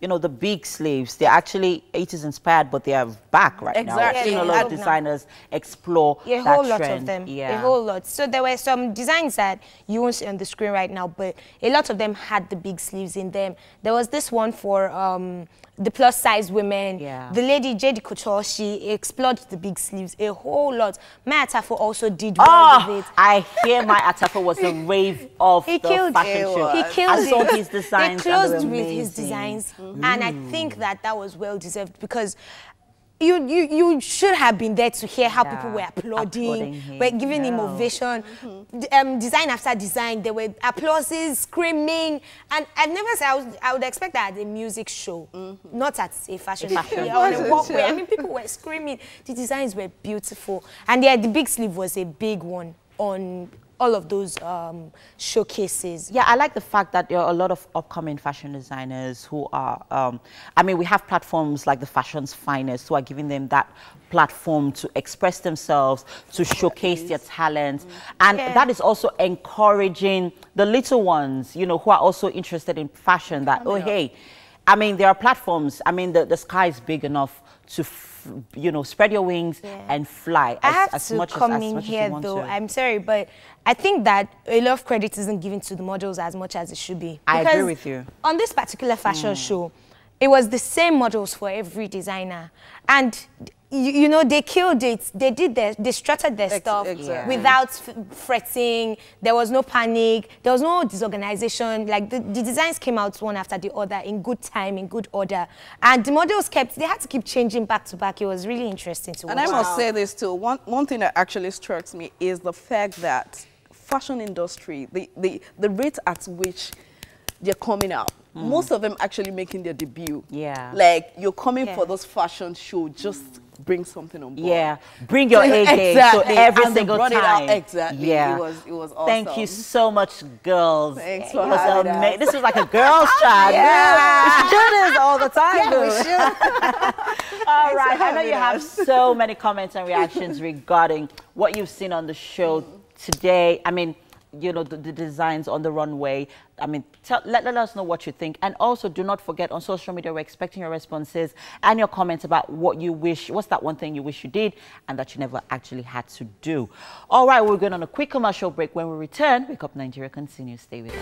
You know, the big sleeves, they're actually 80s inspired, but they are back right now. I've seen a lot of designers explore a whole lot of them. A whole lot. So there were some designs that you won't see on the screen right now, but a lot of them had the big sleeves in them. There was this one for the plus size women. The lady JD Couture, she explored the big sleeves a whole lot. My Atafo also did well with it. I hear My Atafo was the rave of the fashion show. He killed it. I saw his designs. They closed with his designs. And I think that was well deserved because you should have been there to hear how people were applauding, were giving him ovation. Design after design, there were applauses, screaming, and I've never said I would expect that at a music show, not at a fashion show. On a walkway. I mean, people were screaming. The designs were beautiful, and the big sleeve was a big one on all of those showcases. Yeah, I like the fact that there are a lot of upcoming fashion designers who are, I mean, we have platforms like the Fashion's Finest who are giving them that platform to express themselves, to showcase their talent. And that is also encouraging the little ones, you know, who are also interested in fashion that, hey, I mean, there are platforms. I mean, the sky is big enough to you know, spread your wings and fly as much as you want to. I'm sorry, but I think that a lot of credit isn't given to the models as much as it should be. I agree with you. On this particular fashion show, it was the same models for every designer. And you know, they killed it. They strutted their stuff without fretting. There was no panic. There was no disorganization. Like the designs came out one after the other in good time, in good order. And the models they had to keep changing back to back. It was really interesting to watch. And I must say this too. One thing that actually strikes me is the fact that fashion industry, the rate at which they're coming out. Most of them actually making their debut. Like you're coming for this fashion show, just bring something on board. Bring your A game. So every single time. Exactly. It was awesome. Thank you so much, girls. Thanks for having us. This was like a girls' chat. We should do this all the time. We should. All right. I know you have so many comments and reactions regarding what you've seen on the show today. I mean, you know, the designs on the runway. I mean, let us know what you think. And also, do not forget, on social media, we're expecting your responses and your comments about what you wish, what's that one thing you wish you did and that you never actually had to do. All right, we're going on a quick commercial break. When we return, Wake Up Nigeria continues. Stay with us.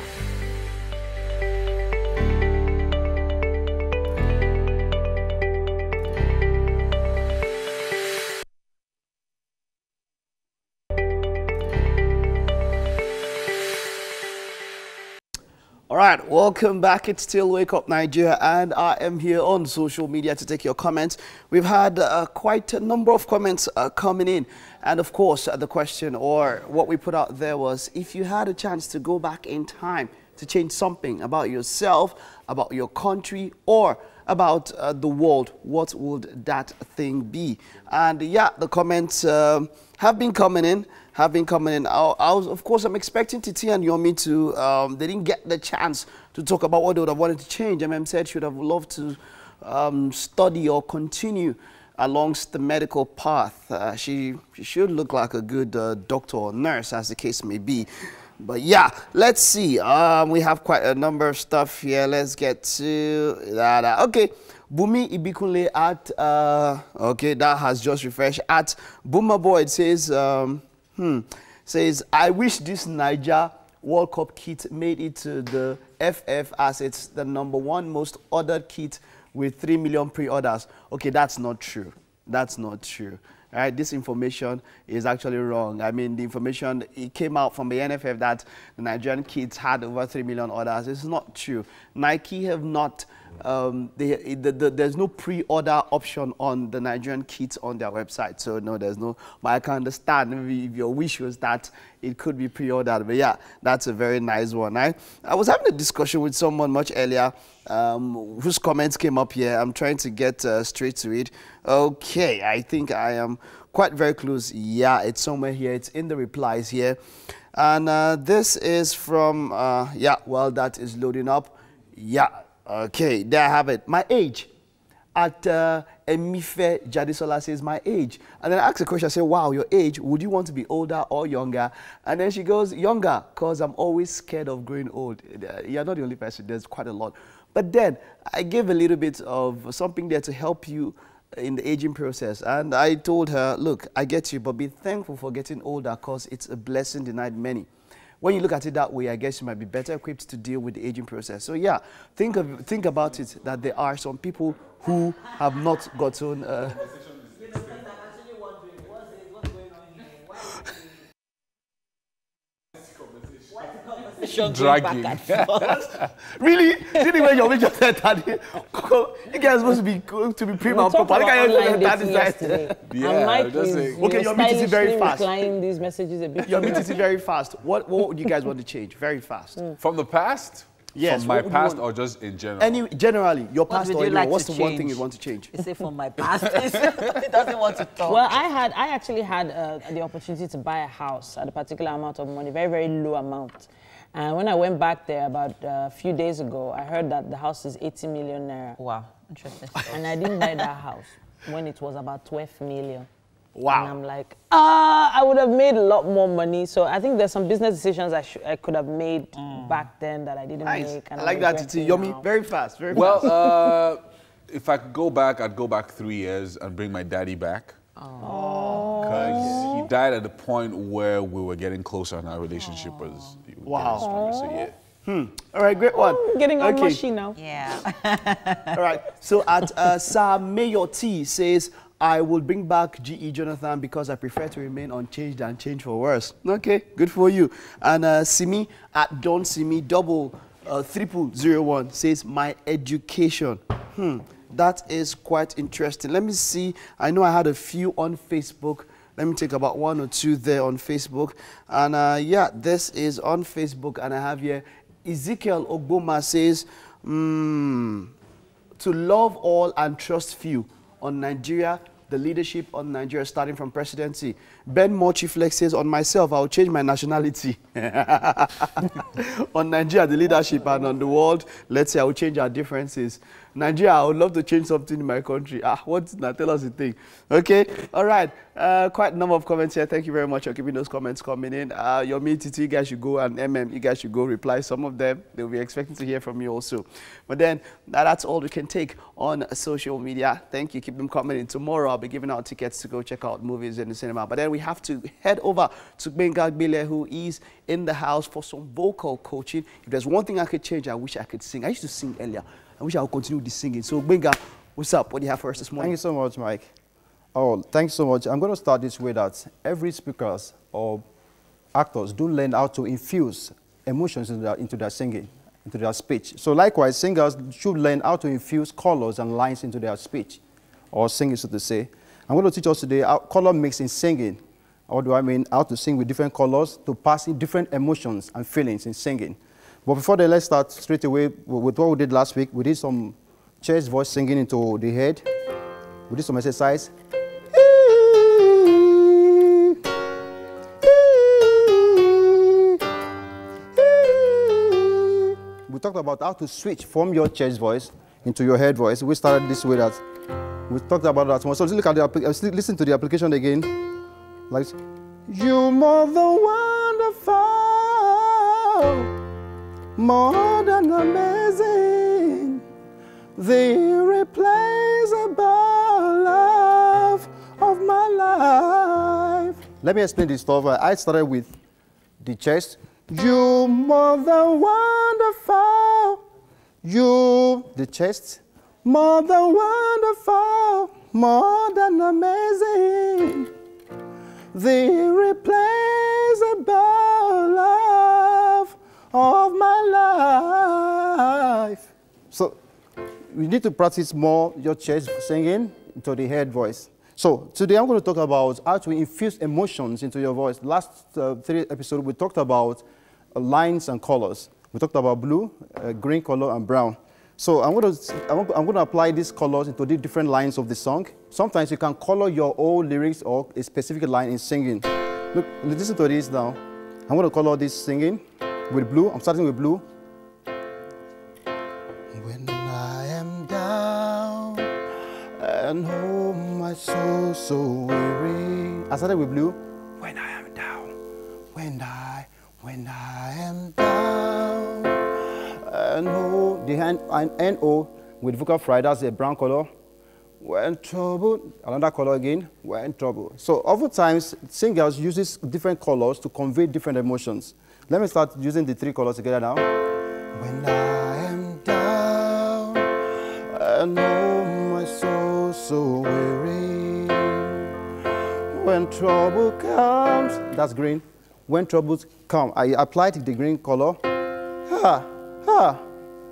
All right, welcome back. It's still Wake Up Nigeria, and I am here on social media to take your comments. We've had quite a number of comments coming in. And of course, the question or what we put out there was, if you had a chance to go back in time to change something about yourself, about your country, or about the world, what would that thing be? And yeah, the comments have been coming in. I was, of course, I'm expecting Titi and Yomi to, they didn't get the chance to talk about what they would have wanted to change. said she would have loved to study or continue alongst the medical path. She should look like a good doctor or nurse, as the case may be. But yeah, let's see. We have quite a number of stuff here. Let's get to that. Okay. Bumi Ibikunle at, okay, that has just refreshed. At Boomer Boy, it says, says, I wish this Niger World Cup kit made it to the FF as it's the #1 most ordered kit with 3 million pre-orders. Okay, that's not true. That's not true. All right, this information is actually wrong. I mean, the information, it came out from the NFF that the Nigerian kits had over 3 million orders. It's not true. Nike have not there's no pre-order option on the Nigerian kits on their website. So no, there's no, but I can understand maybe if your wish was that it could be pre-ordered. But yeah, that's a very nice one. I was having a discussion with someone much earlier whose comments came up here. I'm trying to get straight to it. Okay, I think I am quite very close. Yeah, it's somewhere here. It's in the replies here. And this is from, yeah, well, that is loading up. Yeah, okay, there I have it. My age. At Emife Jadisola says, my age. And then I asked a question, I said, wow, your age, would you want to be older or younger? And then she goes, younger, because I'm always scared of growing old. You're not the only person, there's quite a lot. But then I gave a little bit of something there to help you in the aging process. And I told her, look, I get you, but be thankful for getting older because it's a blessing denied many. When you look at it that way, I guess you might be better equipped to deal with the aging process. So yeah, think about it, that there are some people who have not gotten... Dragging. Really? Didn't when your just said that you guys supposed to be prima and proper. Okay, your meat is very fast. These messages a bit. Your meat is very fast. What would you guys want to change? Very fast. From the past? Yes. From my past or just in general? Generally, your past or like what's the one thing you want to change? You say from my past. He doesn't want to talk. Well, I actually had the opportunity to buy a house at a particular amount of money, very, very low amount. And when I went back there about a few days ago, I heard that the house is 80 million naira. Wow, interesting. And I didn't buy that house when it was about 12 million. Wow. And I'm like, I would have made a lot more money. So I think there's some business decisions I could have made back then that I didn't make. And I like that, Titi. Yomi, very fast, very fast. Well, if I could go back, I'd go back 3 years and bring my daddy back. Because he died at the point where we were getting closer and our relationship was getting stronger. So yeah. All right, great one. I'm getting all mushy now. Yeah. All right. So at Sam Mayor T says, I will bring back G.E. Jonathan because I prefer to remain unchanged than change for worse. Okay, good for you. And Simi at Don Simi 0001 says, my education. That is quite interesting. Let me see. I know I had a few on Facebook. Let me take about 1 or 2 there on Facebook. And yeah, this is on Facebook. And I have here Ezekiel Ogboma says, to love all and trust few on Nigeria, the leadership on Nigeria starting from presidency. Ben Mochiflex says, on myself, I will change my nationality. On Nigeria, the leadership, and on the world, let's say I will change our differences. Nigeria, I would love to change something in my country. What? Now tell us the thing. Okay, all right. Quite a number of comments here. Thank you very much for keeping those comments coming in. Your Titi, you guys should go, and you guys should go reply some of them. They'll be expecting to hear from you also. But then, that's all we can take on social media. Thank you. Keep them coming in. Tomorrow, I'll be giving out tickets to go check out movies in the cinema. But then we have to head over to Gbenga Agbile, who is in the house for some vocal coaching. If there's one thing I could change, I wish I could sing. I used to sing earlier. I wish I would continue the singing. So, Gbenga, what's up? What do you have for us this morning? Thank you so much, Mike. Oh, thanks so much. I'm going to start this way that every speakers or actors do learn how to infuse emotions into their singing, into their speech. So likewise, singers should learn how to infuse colors and lines into their speech, or singing, so to say. I'm going to teach us today how color mix in singing. What do I mean? How to sing with different colors to pass in different emotions and feelings in singing. But before that, let's start straight away with what we did last week. We did some chest voice singing into the head. We did some exercise. We talked about how to switch from your chest voice into your head voice. We started this way that we talked about that. So let's look at the listen to the application again. Like, you're more than wonderful, more than amazing, the irreplaceable love of my life. Let me explain this stuff. I started with the chest. You're more than wonderful. You, the chest, more than wonderful, more than amazing, the irreplaceable love of my life. So we need to practice more your chest singing into the head voice. So today I'm going to talk about how to infuse emotions into your voice. Last 3 episodes we talked about lines and colors. We talked about blue, green color, and brown. So I'm going to apply these colors into the different lines of the song. Sometimes you can color your own lyrics or a specific line in singing. Look, listen to this now. I'm going to color this singing with blue. I'm starting with blue. When I am down and oh my soul so weary. I started with blue. When I am down, when I am down and oh, the N-O with vocal fry, that's a brown color. When trouble, another color again, when trouble. So oftentimes singers use different colors to convey different emotions. Let me start using the 3 colors together now. When I am down and oh my soul so weary. When trouble comes, that's green. When troubles come, I applied the green color. Ha, ha,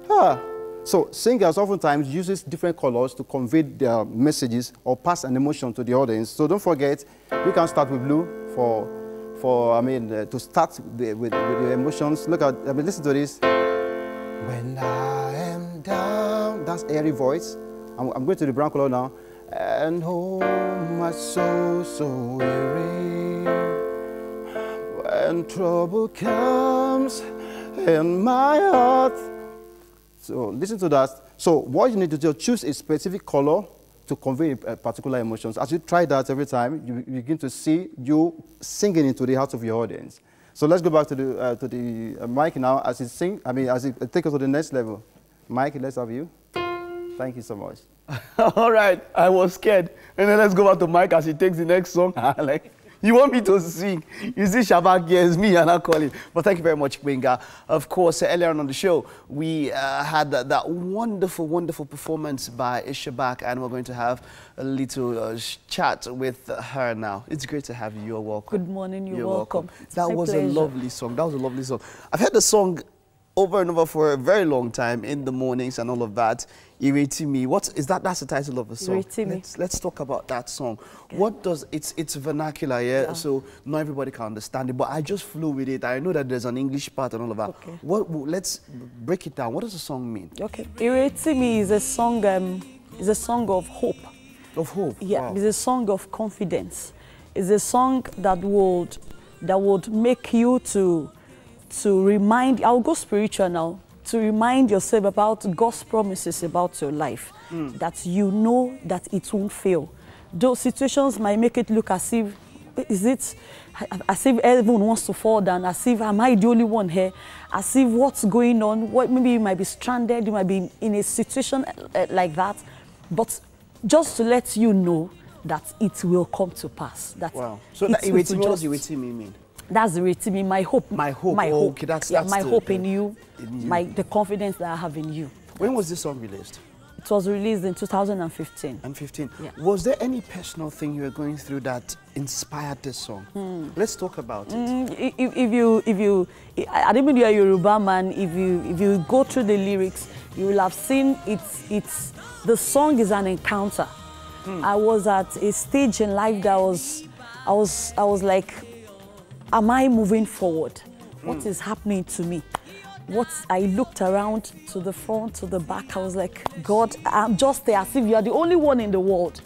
ha. So singers oftentimes use different colors to convey their messages or pass an emotion to the audience. So don't forget, you can start with blue to start with the emotions. Look at, listen to this. When I am down, that's airy voice. I'm going to the brown color now. And oh, my soul so weary. When trouble comes in my heart. So listen to that. So what you need to do, choose a specific color to convey particular emotions. As you try that every time, you begin to see you singing into the heart of your audience. So let's go back to the mic now as it sing. As it take us to the next level. Mike, let's have you. Thank you so much. All right, I was scared. And then let's go back to Mike as he takes the next song. You want me to sing? You see, Shabak, yes, me, and I call him. But thank you very much, Gbenga. Of course, earlier on the show, we had that wonderful, wonderful performance by Shabak, and we're going to have a little chat with her now. It's great to have you. You're welcome. Good morning. You're welcome. That was a lovely song. That was a lovely song. I've heard the song over and over for a very long time in the mornings and all of that. Iretimi, what is that? That's the title of the song. Let's talk about that song. Okay. What does it's vernacular, yeah? So not everybody can understand it, but I just flew with it. I know that there's an English part and all of that. Okay. Let's break it down. What does the song mean? Okay, Iretimi is a song. Is a song of hope. Of hope. Yeah, wow. It's a song of confidence. It's a song that would make you to remind. I'll go spiritual now. To remind yourself about God's promises about your life, that you know that it won't fail. Those situations might make it look as if, as if everyone wants to fall down, as if am I the only one here, as if what's going on, maybe you might be stranded, you might be in a situation like that, but just to let you know that it will come to pass. That wow. So that what does Iretimi mean? That's the Iretimi, my hope. My hope. My hope. Okay, that's my hope in you, the confidence that I have in you. When was this song released? It was released in 2015. Yeah. Was there any personal thing you were going through that inspired this song? Let's talk about it. I don't mean you're a Yoruba man. If you go through the lyrics, you will have seen the song is an encounter. I was at a stage in life that I was like, am I moving forward? What is happening to me? I looked around to the front, to the back. I was like, God, I'm just there as if you are the only one in the world.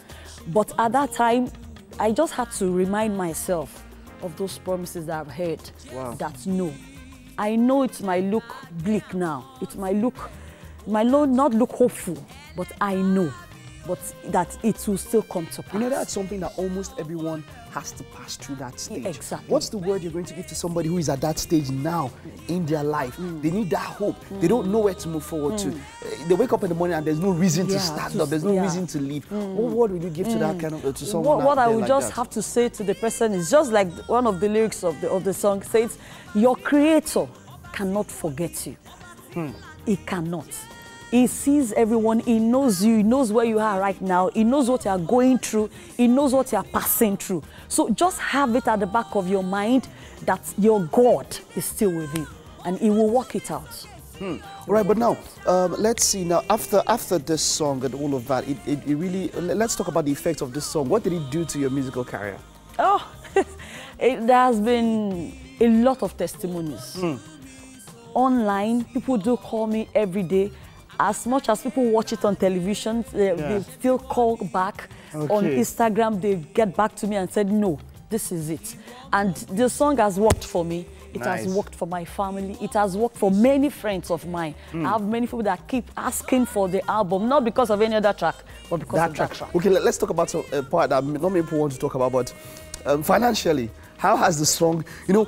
But at that time, I just had to remind myself of those promises that I've heard. Wow. That no. I know it might look bleak now. It might not look hopeful, but I know. But that it will still come to pass. You know, that's something that almost everyone has to pass through that stage. Exactly. What's the word you're going to give to somebody who is at that stage now in their life? They need that hope. They don't know where to move forward to. They wake up in the morning and there's no reason to stand up. There's no reason to leave. What word would you give to that kind of to someone? What I would just have to say to the person is just like one of the lyrics of the song says, your Creator cannot forget you. He cannot. He sees everyone. He knows you. He knows where you are right now. He knows what you are going through. He knows what you are passing through. So just have it at the back of your mind that your God is still with you and He will work it out. All right, but now let's see. Now after this song and all of that, it really. Let's talk about the effect of this song. What did it do to your musical career? Oh, there has been a lot of testimonies. Online, people do call me every day. As much as people watch it on television, they still call back. On Instagram, they get back to me and said, no, this is it. And the song has worked for me. It has worked for my family. It has worked for many friends of mine. I have many people that keep asking for the album, not because of any other track, but because of that track. Okay, let's talk about a part that not many people want to talk about, but financially, how has the song, you know,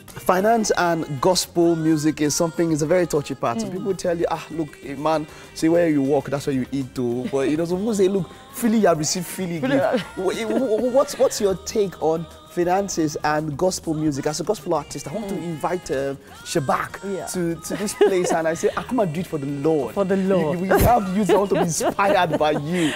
finance and gospel music is a very touchy part. So people tell you, look, man, see where you walk, that's where you eat too. But you know, some people say, look, freely you have received, freely give. What's your take on finances and gospel music? As a gospel artist, I want to invite Shabak to this place, and I say, come and do it for the Lord. For the Lord. We have youth that want to be inspired by you.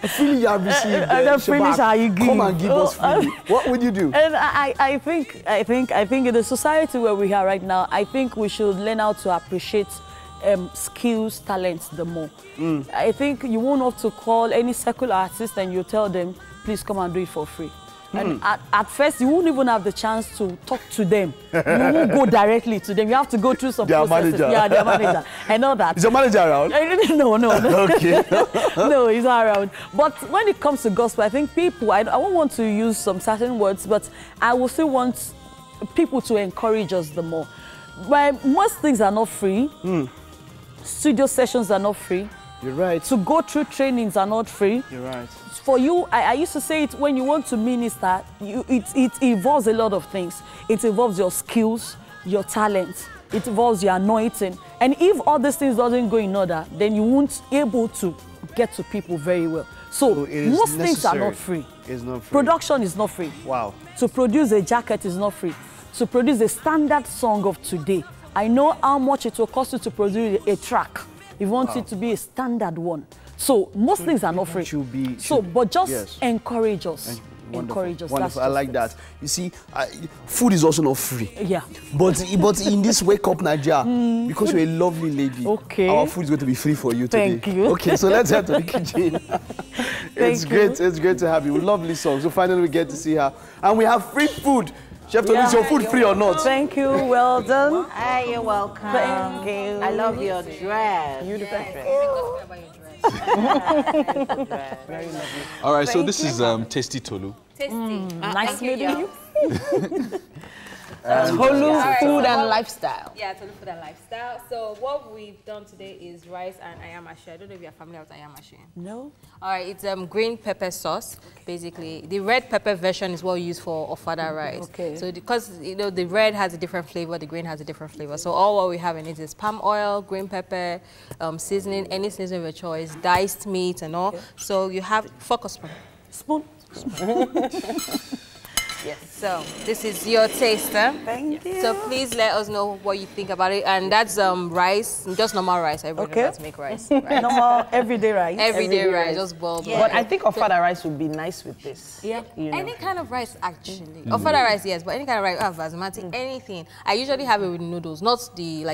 Freely you have received, and then finish how you give. Come and give us freely. What would you do? And I think in the society where we are right now, I think we should learn how to appreciate skills, talents the more. I think you won't have to call any secular artist and you tell them, please come and do it for free. And at first, you won't even have the chance to talk to them. You won't go directly to them. You have to go through some processes. Manager. Yeah, their manager. I know that. Is your manager around? No. Okay. No, he's not around. But when it comes to gospel, I think people, I won't want to use some certain words, but I will still want people to encourage us the more. But most things are not free. Studio sessions are not free. You're right. To go through trainings are not free. You're right. For you, I used to say it, when you want to minister, it involves a lot of things. It involves your skills, your talents, it involves your anointing. And if all these things doesn't go in order, then you won't be able to get to people very well. So most things are not free. It's not free. Production is not free. Wow. To produce a jacket is not free. To produce a standard song of today, I know how much it will cost you to produce a track. You want it to be a standard one. So most things are not free. But just encourage us. Encourage us. Wonderful. I like that. You see, food is also not free. Yeah. But in this Wake Up Nigeria, because you're a lovely lady, our food is going to be free for you today. Thank you. Okay, so let's head to the kitchen. It's great to have you. Lovely song. So finally we get to see her. And we have free food. Chef Tolu, is your food free or not? Thank you. Well done. Hey, you're welcome. Thank you. I love your dress. Beautiful dress. Very lovely. All right, so this is Tasty Tolu. Tasty. Nice meeting you. Tolu Food and Lifestyle. Yeah, Tolu Food and Lifestyle. So what we've done today is rice and ayamashi. I don't know if you're familiar with ayamashi. No. All right, it's green pepper sauce, basically. The red pepper version is what we use for ofada rice. Okay. So because, you know, the red has a different flavor, the green has a different flavor. So all what we have in it is palm oil, green pepper, seasoning, any seasoning of your choice, diced meat and all. Okay. So you have, focus spoon. Yes. So this is your taster. Thank you. So please let us know what you think about it. And that's rice, just normal rice. Everybody knows how to make rice. Right? Normal everyday rice. Everyday rice, just boiled. Yeah. But I think ofada rice would be nice with this. Yeah. You know. Any kind of rice actually. Ofada rice, yes, but any kind of rice, basmati, anything. I usually have it with noodles, not the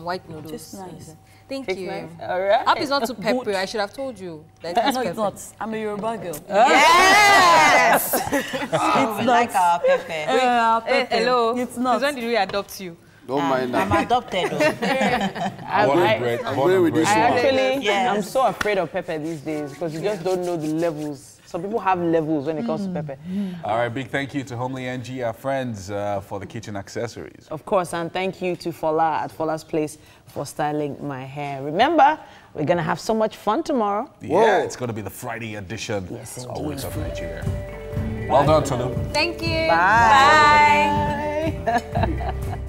white noodles. Just nice. Thank you. Nice. All right. Hope it's not too peppery. I should have told you. That it's no, peppery. it's not. I'm a Yoruba girl. Yes! It's not. Like our pepper. Hello. It's not. When did we adopt you? Don't mind that. I'm adopted. I'm so afraid of pepper these days because you just don't know the levels. Some people have levels when it comes to pepper. All right, big thank you to Homely NG, our friends, for the kitchen accessories. Of course, and thank you to Fola at Fola's Place for styling my hair. Remember, we're going to have so much fun tomorrow. Yeah, it's going to be the Friday edition. Yes, of Wake Up Nigeria. Well done, Tolu. Thank you. Bye. Bye.